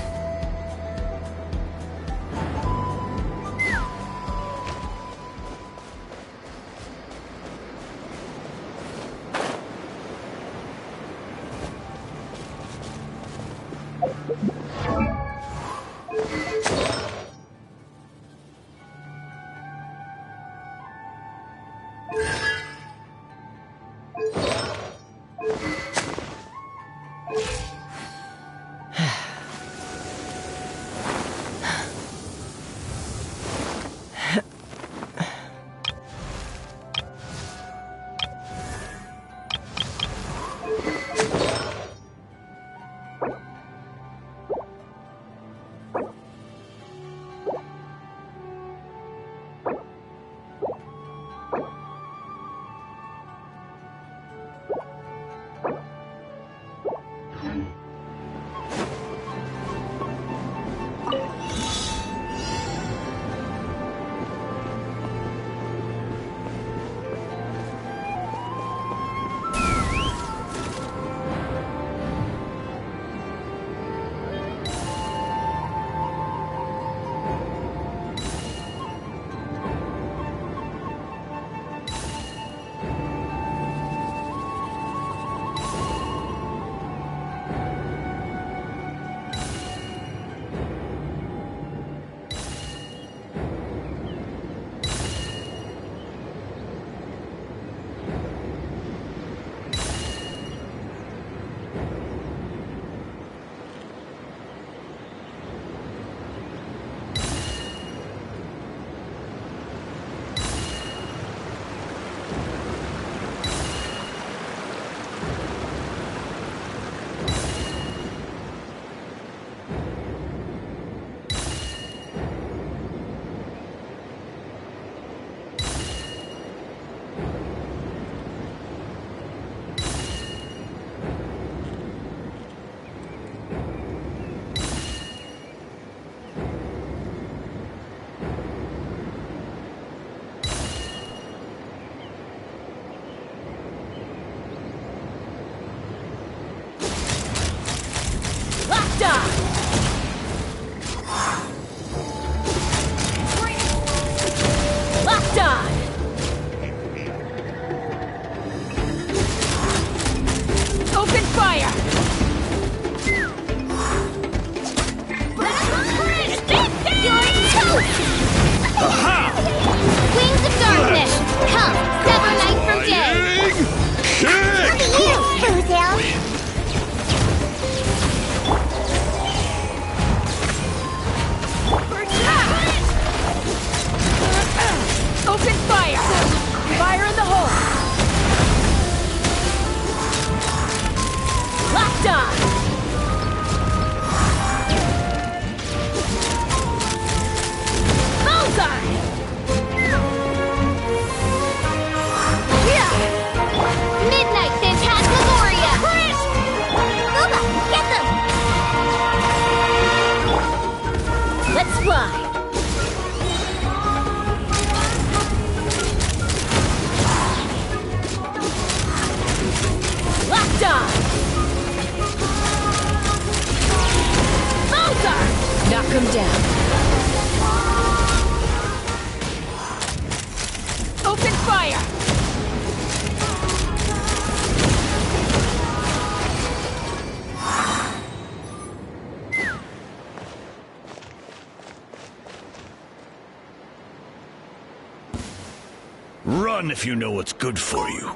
Run if you know what's good for you.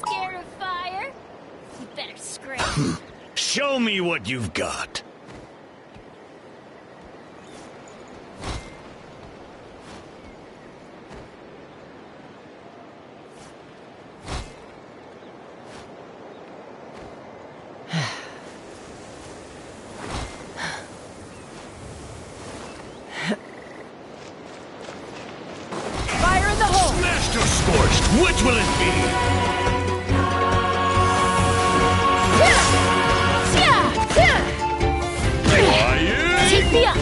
Scared of fire? You better scream. Show me what you've got. Fire in the hole! Smashed or scorched, which will it be? Take me up!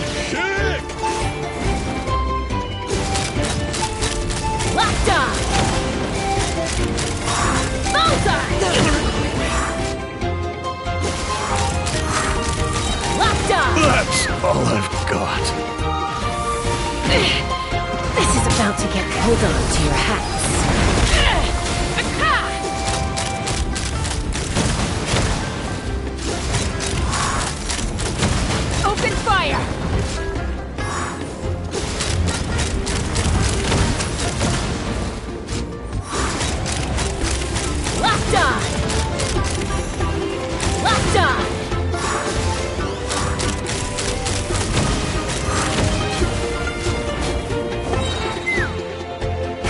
Locked on! Bullseye! Locked on! That's all I've got. This is about to get pulled on to your hats. Open fire! Locked on! Locked on!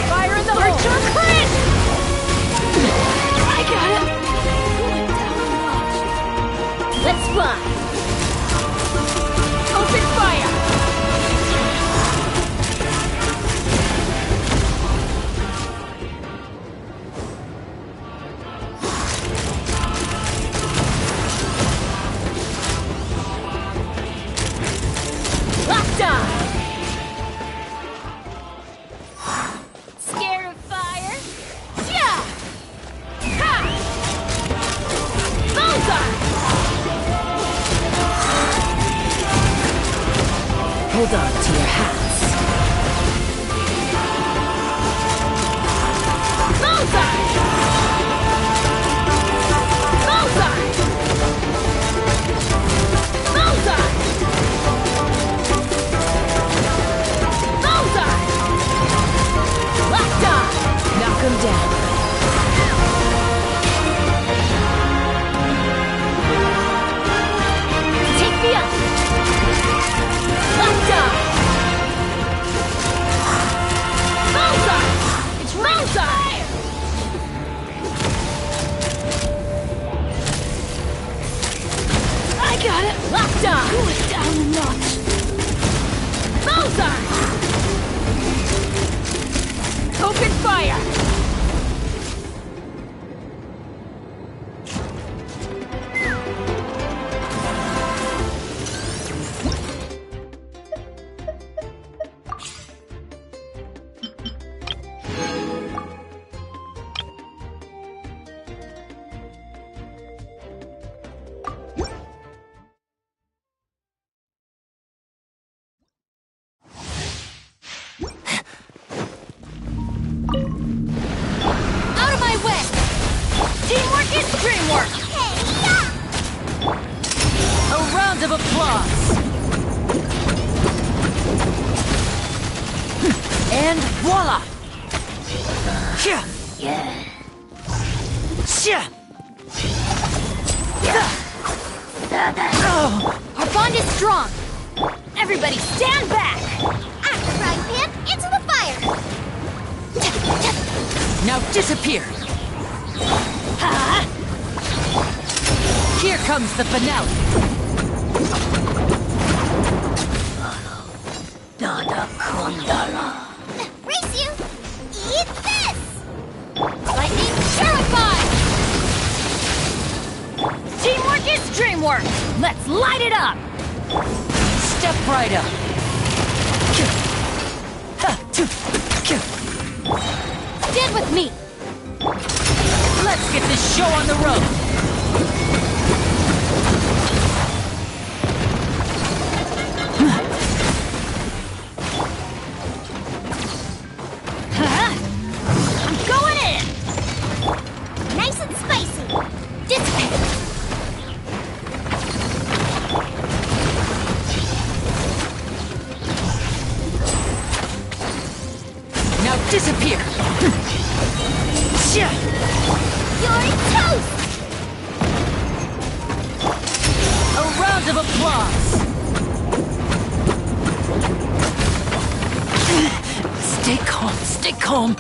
Fire in the hole! Archer crit! I got it! Let's fly! Open fire! Locked on! Scared of fire? Yeah! Ha! Bullseye! Hold on to your hats. Bullseye! Bullseye! Bullseye! Bullseye! Locked on! Knock 'em down. Take me up! Locked on! Bullseye! It's bullseye! I got it! Locked on! Cool it down a notch! Bullseye! Open fire! Out of my way! Teamwork is dreamwork! A round of applause! And voila! Our bond is strong! Everybody stand back! Act, frying pan, into the fire! Now disappear! Here comes the finale! Race you! Eat this! Lightning terrified! Teamwork is dreamwork! Let's light it up! Step right up! Stand with me! Let's get this show on the road! I'm going in! Nice and spicy! Dissipate! Now Disappear! You're toast! A round of applause! Stay calm, stay calm.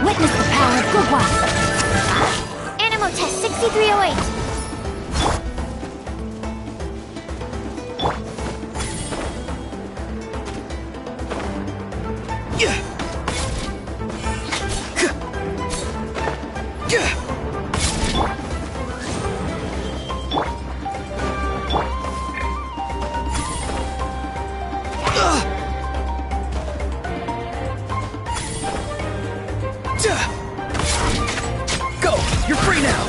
Witness the power of Gugwa! Animal test 6308! Go! You're free now!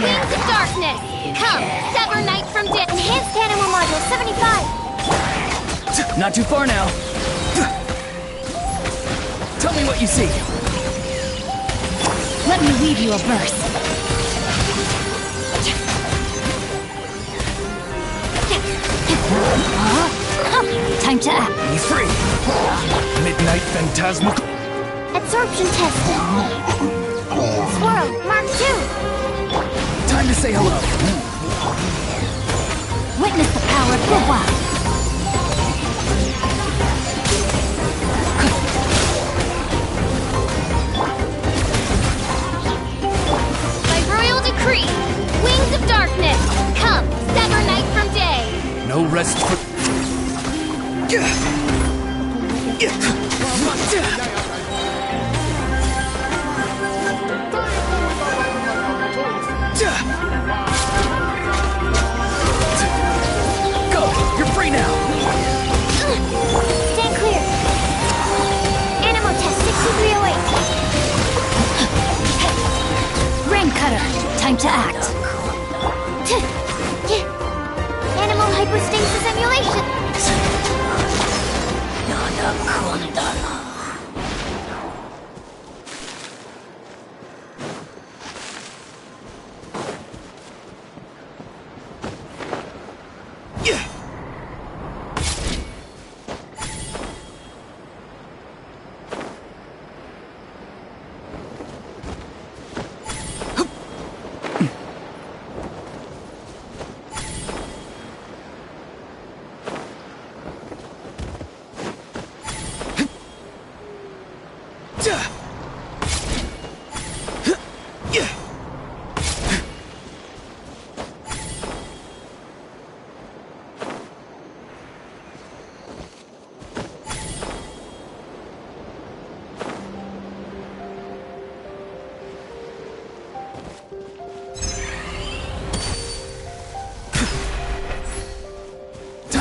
Wings of Darkness! Come, sever night from day. Enhanced animal module 75! Not too far now. Tell me what you see. Let me leave you a verse. Time to act. He's free. Midnight Phantasmal. Absorption test. Swirl, Mark 2! Time to say hello. Witness the power of Gugwa. By royal decree, Wings of Darkness, come, sever night from day! No rest for... Go! You're free now! Stand clear! Animal test 6308! Rain Cutter. Time to act. Animal hypostasis emulation!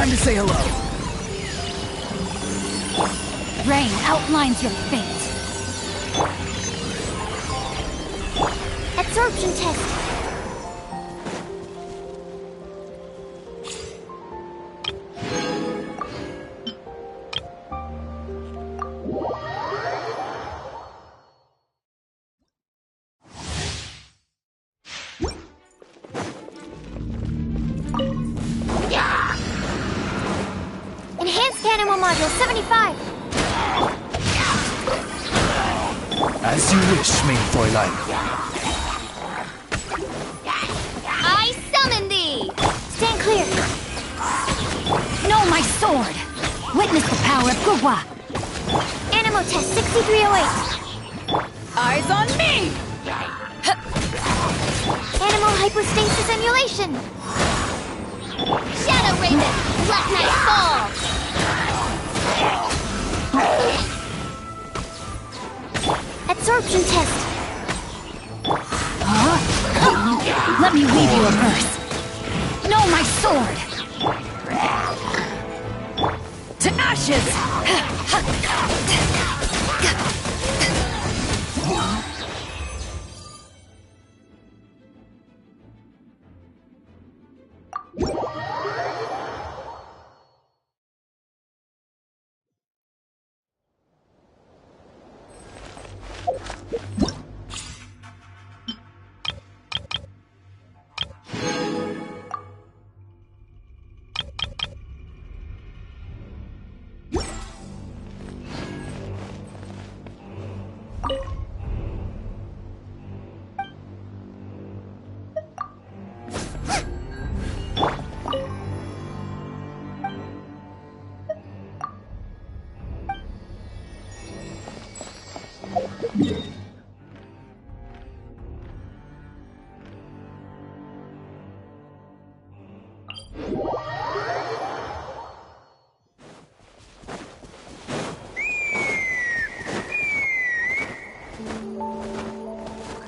Time to say hello. Rain outlines your fate. Absorption test. Enhanced animal module 75. As you wish, main Fräulein. I summon thee! Stand clear. No, my sword! Witness the power of Gugwa! Animal test 6308. Eyes on me! Animal hypostasis emulation. Shadow Raven, Black Knight fall. Absorption test. Huh? Let me weave you a verse. No, my sword! To ashes!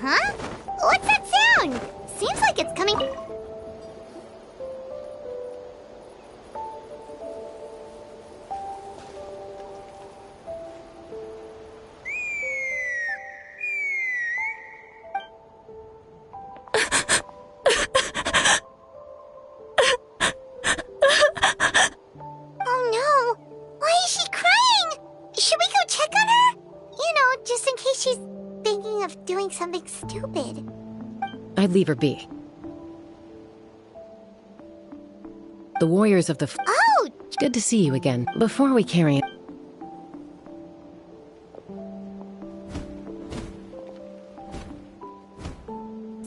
Huh? What's that sound? Seems like it's coming. Oh no! Why is she crying? Should we go check on her? You know, just in case she's thinking of doing something stupid. I'd leave her be. The warriors of the Oh! Good to see you again. Before we carry it...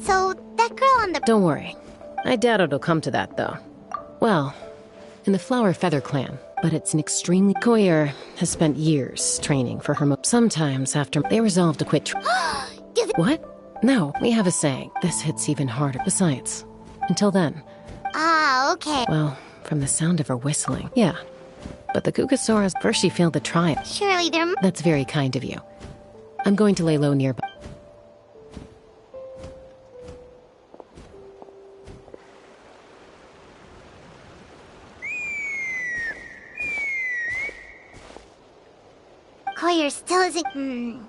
So, that girl on the... Don't worry. I doubt it'll come to that, though. Well, in the Flower Feather clan, but it's an extremely... Koyer has spent years training for her Sometimes after they resolve to quit What? No, we have a saying. This hits even harder. Besides, until then. Ah, okay. Well, from the sound of her whistling, yeah. But the Kukasaurus, first she failed the trial. Surely they're... That's very kind of you. I'm going to lay low nearby. Koyer still isn't...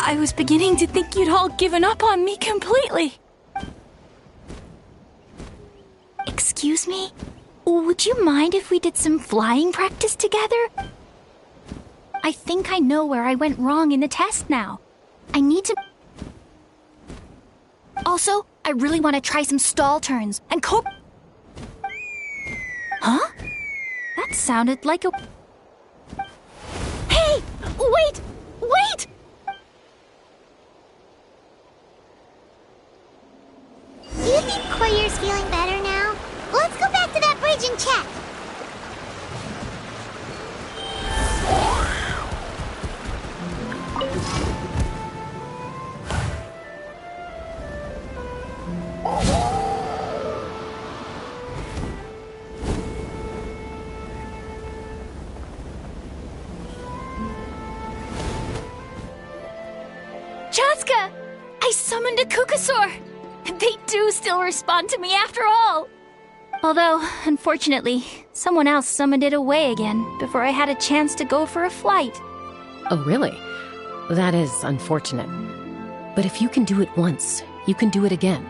I was beginning to think you'd all given up on me completely. Excuse me? Would you mind if we did some flying practice together? I think I know where I went wrong in the test now. I need to... Also, I really want to try some stall turns and cope... Huh? That sounded like a... Hey! Wait! Wait! Do you think Koyer's feeling better now? Let's go back to that bridge and check. Chaska! I summoned a Kukasaur! They do still respond to me after all! Although, unfortunately, someone else summoned it away again before I had a chance to go for a flight. Oh, really? That is unfortunate. But if you can do it once, you can do it again.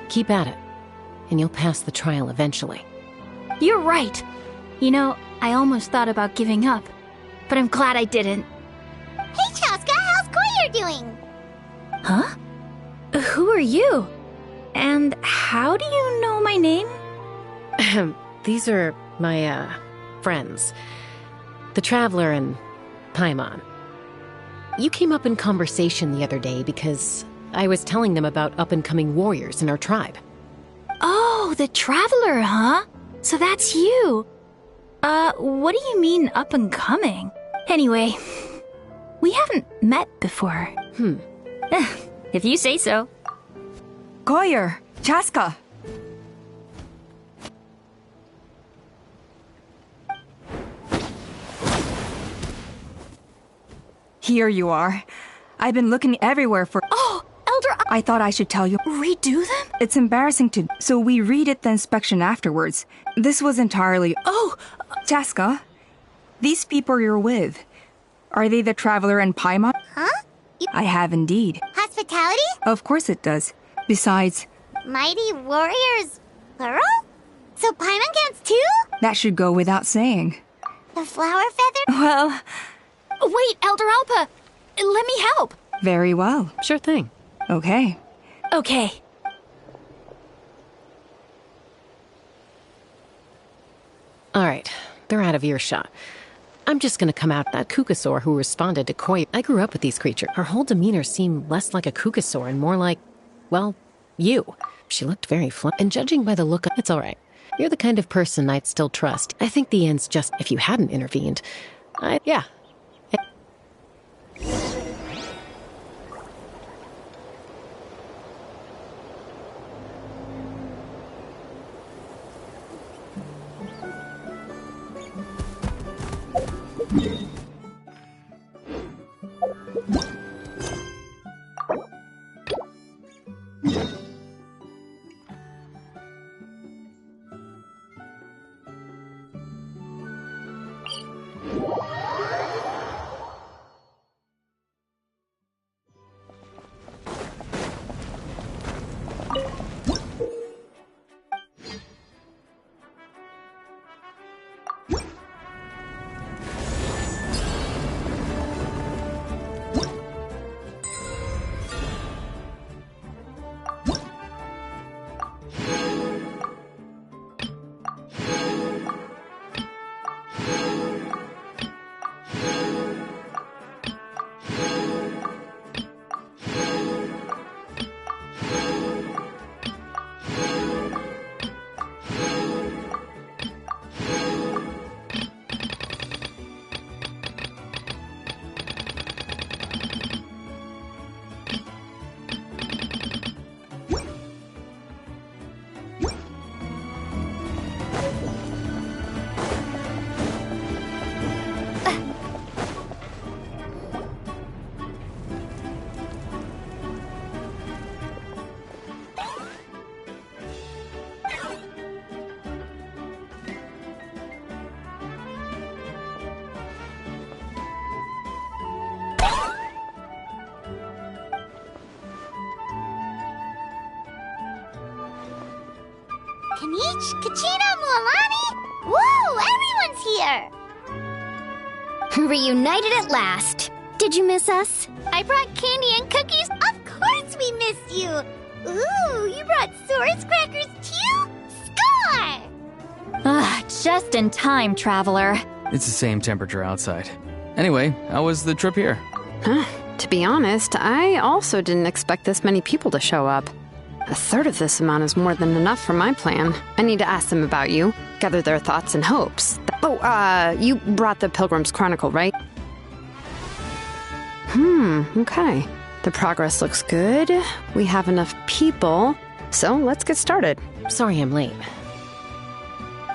Keep at it, and you'll pass the trial eventually. You're right! You know, I almost thought about giving up, but I'm glad I didn't. Hey, Chaska, how's Koyer doing? Huh? Who are you? And how do you know my name? These are my, friends. The Traveler and Paimon. You came up in conversation the other day because I was telling them about up-and-coming warriors in our tribe. Oh, the Traveler, huh? So that's you. What do you mean up-and-coming? Anyway, we haven't met before. If you say so. Koyer, Chaska. Here you are. I've been looking everywhere for... Oh, Elder... I thought I should tell you. Redo them? It's embarrassing to... So we read it the inspection afterwards. This was entirely... Oh! Chaska, these people you're with, are they the Traveler and Paimon? Huh? I have indeed. Hospitality? Of course it does. Besides... Mighty warriors, plural? So Paimon counts too? That should go without saying. The flower feather? Well... Wait, Elder Alpa! Let me help! Very well. Sure thing. Okay. Okay. Alright, they're out of earshot. I'm just gonna come out that Kukasaur who responded to Koyer. I grew up with these creatures. Her whole demeanor seemed less like a Kukasaur and more like, well, you. She looked very and judging by the look, it's alright. You're the kind of person I'd still trust. I think the end's just if you hadn't intervened. Yeah. Kanich, Kachina, Mualani? Woo! Everyone's here! Reunited at last. Did you miss us? I brought candy and cookies. Of course we missed you. Ooh, you brought Source crackers too? Score! Just in time, Traveler. It's the same temperature outside. Anyway, how was the trip here? To be honest, I also didn't expect this many people to show up. A third of this amount is more than enough for my plan. I need to ask them about you, gather their thoughts and hopes. Oh, you brought the Pilgrim's Chronicle, right? Okay. The progress looks good. We have enough people, so let's get started. Sorry I'm late.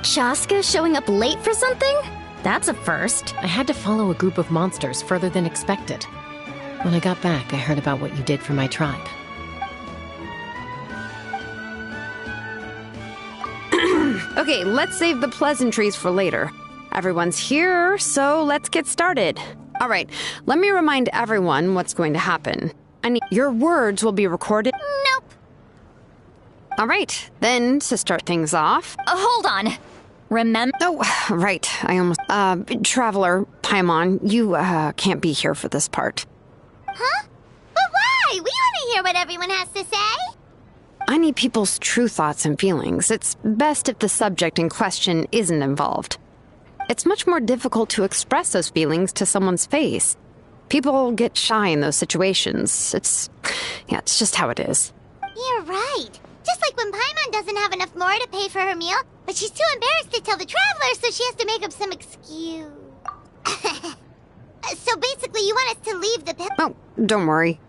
Chaska showing up late for something? That's a first. I had to follow a group of monsters further than expected. When I got back, I heard about what you did for my tribe. Okay, let's save the pleasantries for later. Everyone's here, so let's get started. All right, let me remind everyone what's going to happen. Your words will be recorded. Nope. All right, then to start things off. Hold on. Remember? Oh, right. I almost. Traveler, Paimon, you can't be here for this part. Huh? But why? We want to hear what everyone has to say. I need people's true thoughts and feelings. It's best if the subject in question isn't involved. It's much more difficult to express those feelings to someone's face. People get shy in those situations. It's just how it is. You're right. Just like when Paimon doesn't have enough more to pay for her meal, but she's too embarrassed to tell the Traveler, so she has to make up some excuse. So basically, you want us to leave the Oh, don't worry.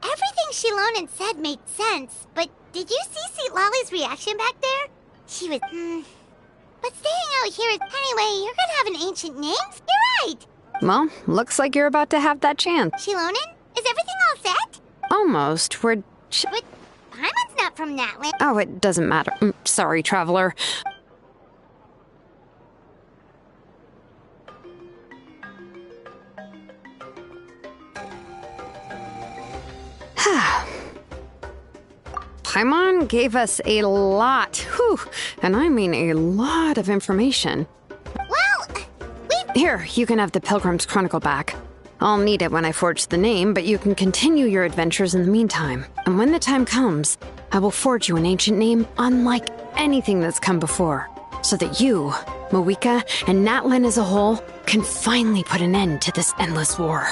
Everything Shilonen said made sense, but did you see Lolly's reaction back there? She was, But staying out here is... Anyway, you're gonna have an ancient name? You're right! Well, looks like you're about to have that chance. Shilonen, is everything all set? Almost. But Paimon's not from Natlan. Oh, it doesn't matter. Sorry, Traveler. Paimon gave us a lot, and I mean a lot of information. Well, Here, you can have the Pilgrim's Chronicle back. I'll need it when I forge the name, but you can continue your adventures in the meantime. And when the time comes, I will forge you an ancient name unlike anything that's come before, so that you, Mawika, and Natlan as a whole can finally put an end to this endless war.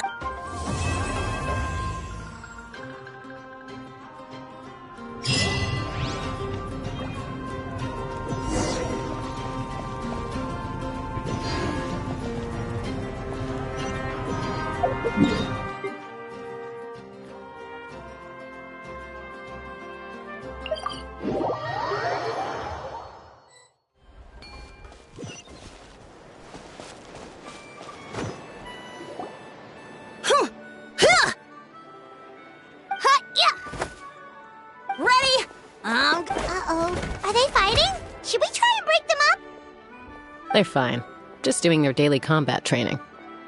Ready? Uh-oh. Are they fighting? Should we try and break them up? They're fine. Just doing their daily combat training.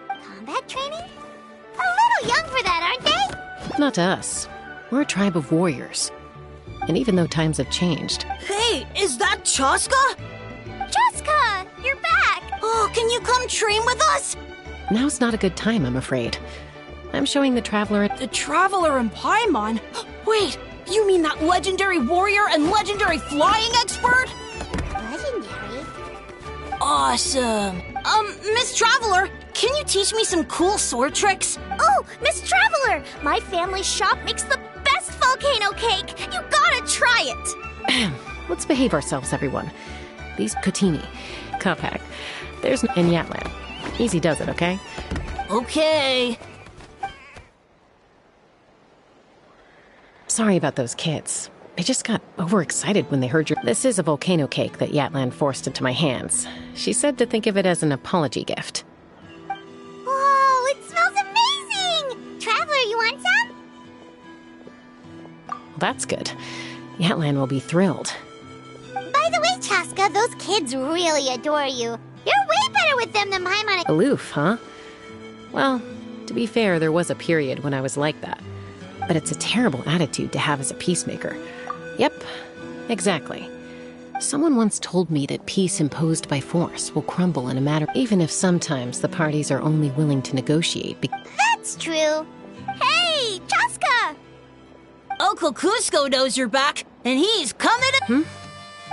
Combat training? A little young for that, aren't they? Not to us. We're a tribe of warriors. And even though times have changed... Hey, is that Chaska? Chaska, you're back! Oh, can you come train with us? Now's not a good time, I'm afraid. I'm showing the Traveler... The Traveler and Paimon? Wait, you mean that legendary warrior and legendary flying expert? Legendary? Awesome. Miss Traveler, can you teach me some cool sword tricks? Oh, Miss Traveler! My family's shop makes the best volcano cake! You gotta try it! Let's behave ourselves, everyone. These Kotini, Kapak, there's and Natlan. Easy does it, okay? Okay. Sorry about those kids. They just got overexcited when they heard your... This is a volcano cake that Yatlan forced into my hands. She said to think of it as an apology gift. Whoa, it smells amazing! Traveler, you want some? Well, that's good. Yatlan will be thrilled. By the way, Chaska, those kids really adore you. You're way better with them than Paimon. Aloof, huh? Well, to be fair, there was a period when I was like that. But it's a terrible attitude to have as a peacemaker. Yep, exactly. Someone once told me that peace imposed by force will crumble in a matter, even if sometimes the parties are only willing to negotiate. That's true. Hey, Chaska! Uncle Cusco knows you're back, and he's coming.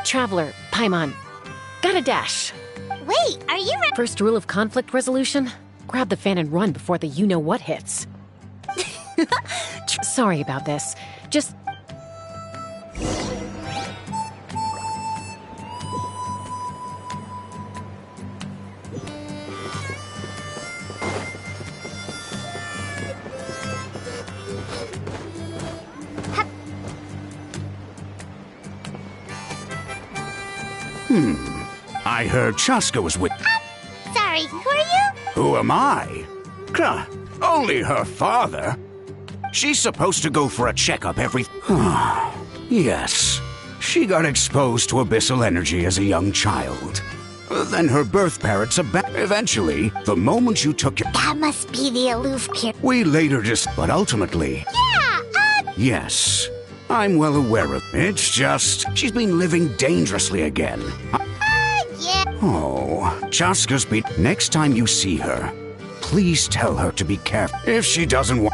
Traveler, Paimon, got a dash. Wait, are you ready? First rule of conflict resolution? Grab the fan and run before the you-know-what hits. Sorry about this. Just... I heard Chaska was with... Sorry, who are you? Who am I? Only her father. She's supposed to go for a checkup every... Yes. She got exposed to abyssal energy as a young child. Then her birth parents eventually, the moment you took your... That must be the aloof kid. We later just... But ultimately... Yes. I'm well aware of... It's just... She's been living dangerously again. Yeah. Oh, Chaska's been... Next time you see her, please tell her to be careful. If she doesn't want...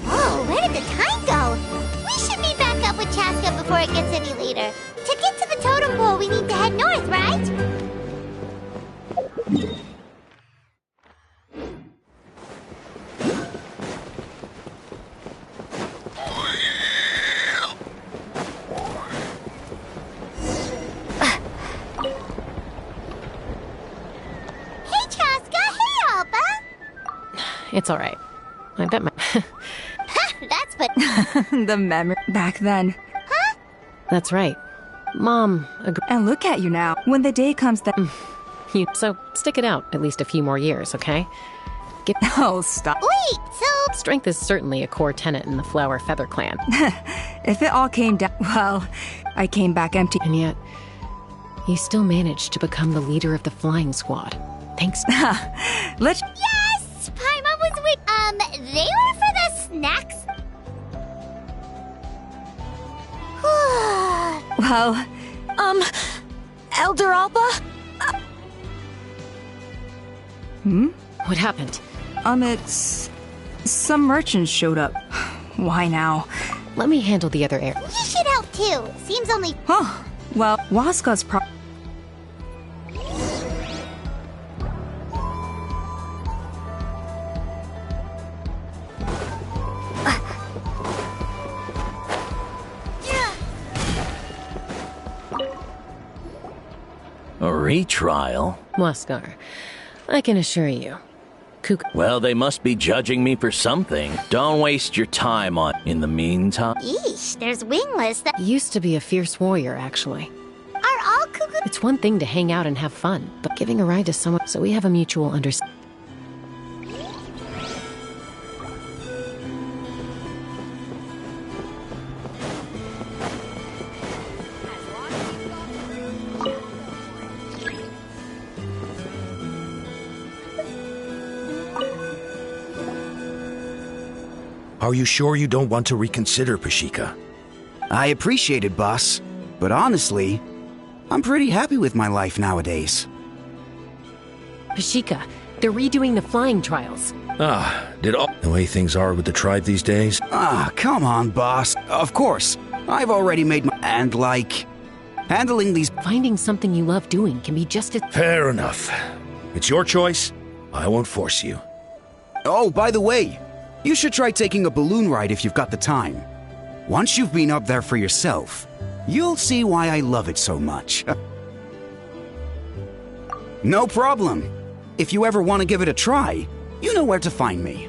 Whoa, where did the time go? We should meet back up with Chaska before it gets any later. To get to the totem pole, we need to head north, right? Hey, Chaska! Hey, Alba! It's all right. I bet my... That's but... The memory back then. That's right. Mom And look at you now. When the day comes that... So, stick it out at least a few more years, okay? Oh, stop. Wait, so... Strength is certainly a core tenet in the Flower Feather clan. If it all came down... Well, I came back empty. And yet, you still managed to become the leader of the flying squad. Thanks. Let's... Yes! Paimon was with... they were for the snacks? Well... Elder Alba? What happened? It's... Some merchants showed up. Why now? Let me handle the other area. You should help too. Seems only... Huh. Well, Waska's A retrial? Waskar, I can assure you. Well, they must be judging me for something. Don't waste your time on... In the meantime... Yeesh, there's wingless that... Used to be a fierce warrior, actually. Are all cuckoo... It's one thing to hang out and have fun, but giving a ride to someone... So we have a mutual understanding. Are you sure you don't want to reconsider, Pashika? I appreciate it, boss. But honestly, I'm pretty happy with my life nowadays. Pashika, they're redoing the flying trials. Did all... The way things are with the tribe these days? Come on, boss. Of course. I've already made my... And like... Handling these... Finding something you love doing can be just as... Fair enough. It's your choice. I won't force you. Oh, by the way, you should try taking a balloon ride if you've got the time. Once you've been up there for yourself, you'll see why I love it so much. No problem. If you ever want to give it a try, you know where to find me.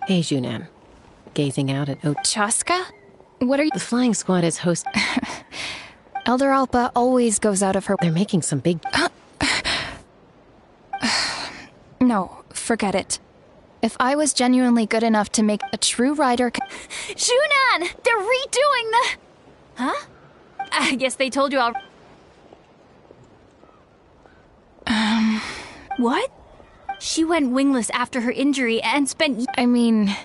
Hey, Junan. Gazing out at Chaska? What are you— The flying squad is host. Elder Alpa always goes out of her— They're making some big— No, forget it. If I was genuinely good enough to make a true rider— Junan! They're redoing the— Huh? I guess they told you all— What? She went wingless after her injury and spent— I mean,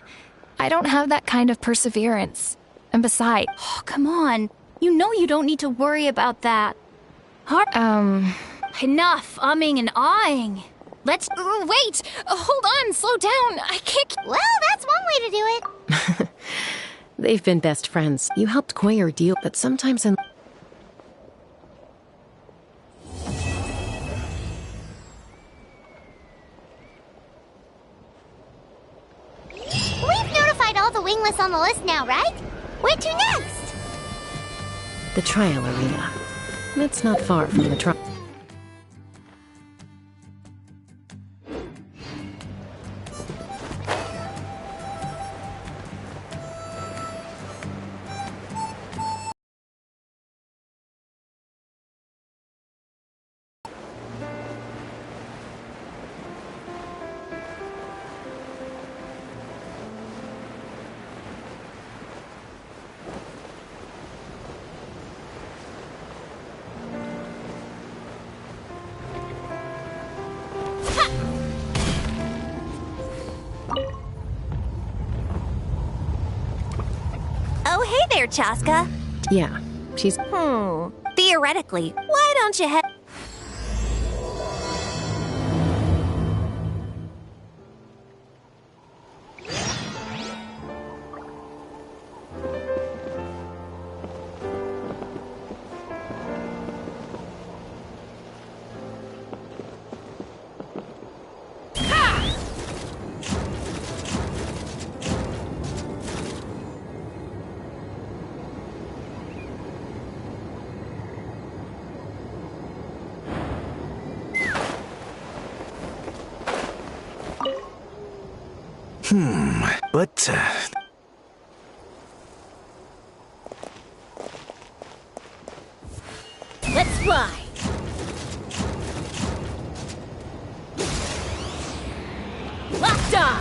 I don't have that kind of perseverance. And besides— Oh, come on. You know you don't need to worry about that. Enough umming and ahhing. Let's— wait! Hold on, slow down. I can't— Well, that's one way to do it. They've been best friends. You helped Koyer deal, but sometimes in— We've notified all the wingless on the list now, right? Where to next? the trial arena. That's not far from the trial. Oh, hey there, Chaska. Yeah, she's... Theoretically, why don't you head... But, Let's fly! Locked on!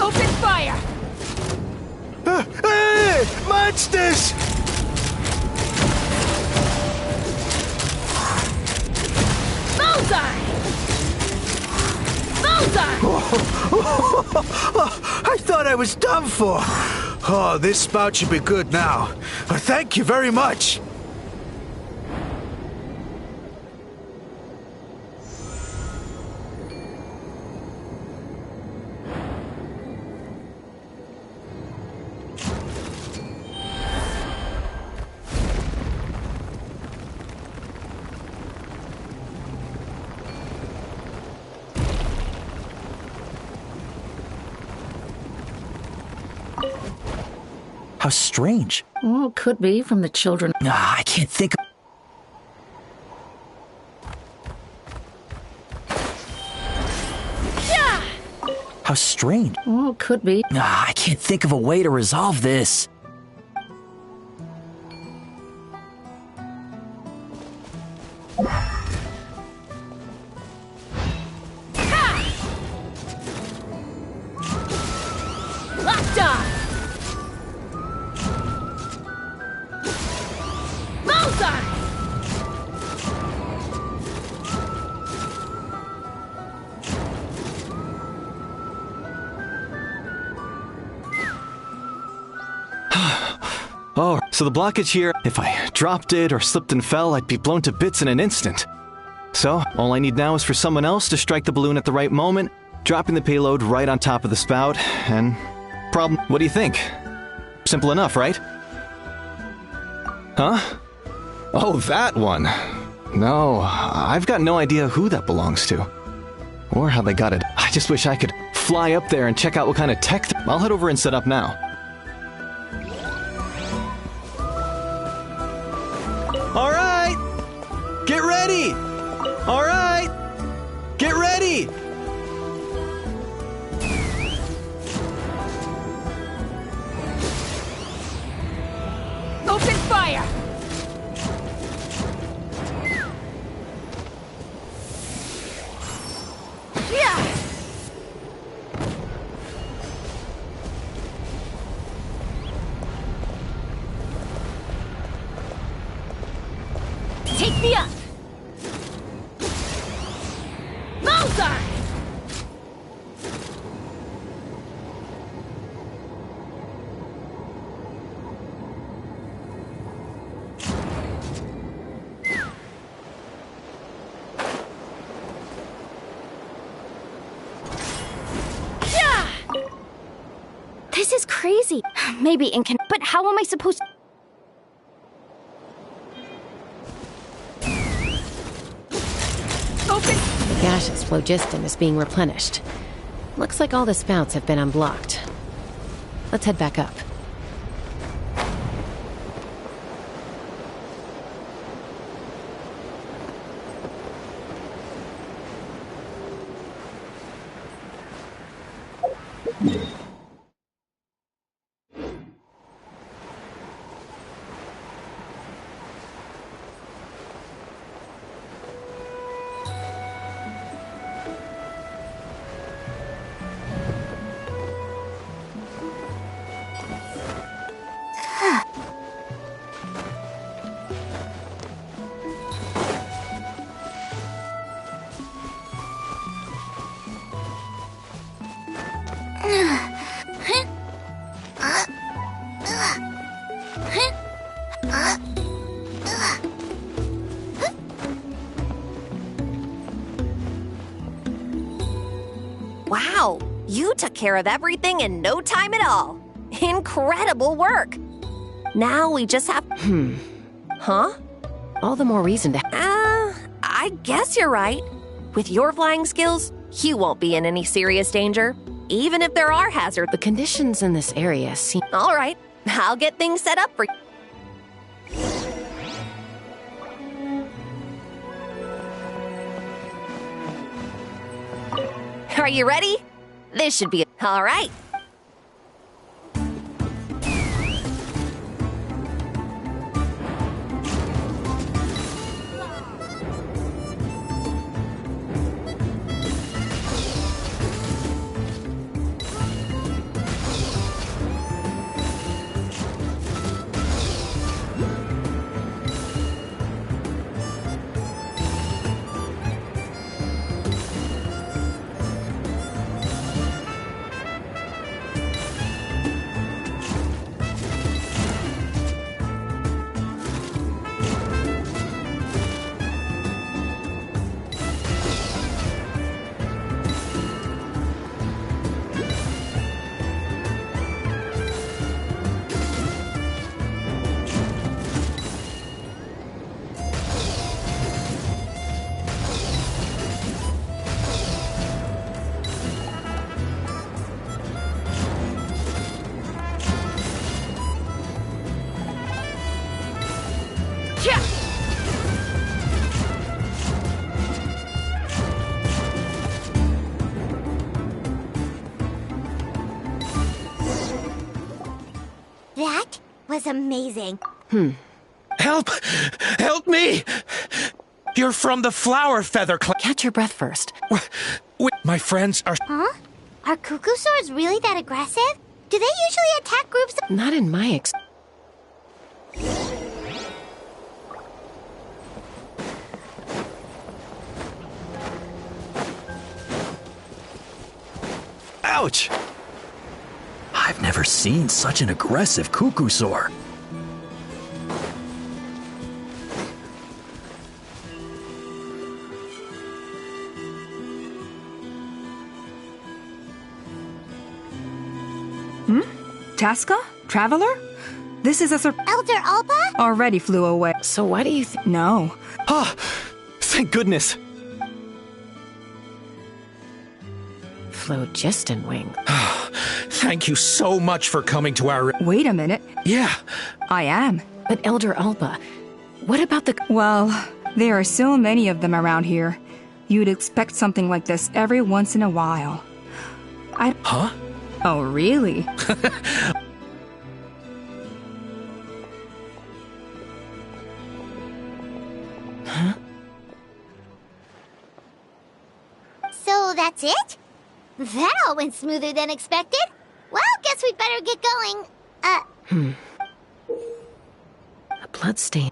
Open fire! Hey! Monsters! Bullseye! Bullseye! I thought I was done for. Oh, this spout should be good now. Thank you very much. How strange. Well, could be from the children. I can't think of... How strange. Well, could be. I can't think of a way to resolve this. Locked on! Bullseye! Oh, so the blockage here, if I dropped it or slipped and fell, I'd be blown to bits in an instant. So, all I need now is for someone else to strike the balloon at the right moment, dropping the payload right on top of the spout, and... Problem... What do you think? Simple enough, right? Huh? Oh, that one. No, I've got no idea who that belongs to. Or how they got it. I just wish I could fly up there and check out what kind of tech... I'll head over and set up now. All right. All right! Get ready! Open fire! Yeah! Take me up! Bullseye! This is crazy. Maybe but how am I supposed to... The gaseous phlogiston is being replenished. Looks like all the spouts have been unblocked. Let's head back up. Wow, you took care of everything in no time at all. Incredible work. Now we just have... Huh? All the more reason to... I guess you're right. With your flying skills, you won't be in any serious danger, even if there are hazards. The conditions in this area seem... All right, I'll get things set up for you. Are you ready? This should be... All right. That was amazing. Help! Help me! You're from the Flower Feather Clan. Catch your breath first. My friends are... Huh? Are cuckoo swords really that aggressive? Do they usually attack groups of... Not in my Ouch! I've never seen such an aggressive cuckoo soar. Tasca? Traveler? This is a Elder Alba? Already flew away. So why do you think... No. Ah! Thank goodness! Phlogiston wing. Thank you so much for coming to our... Wait a minute. Yeah. I am. But Elder Alba, what about the... Well, There are so many of them around here. You'd expect something like this every once in a while. Huh? Oh, really? Huh? So that's it? That all went smoother than expected. Well, guess we'd better get going. A bloodstain.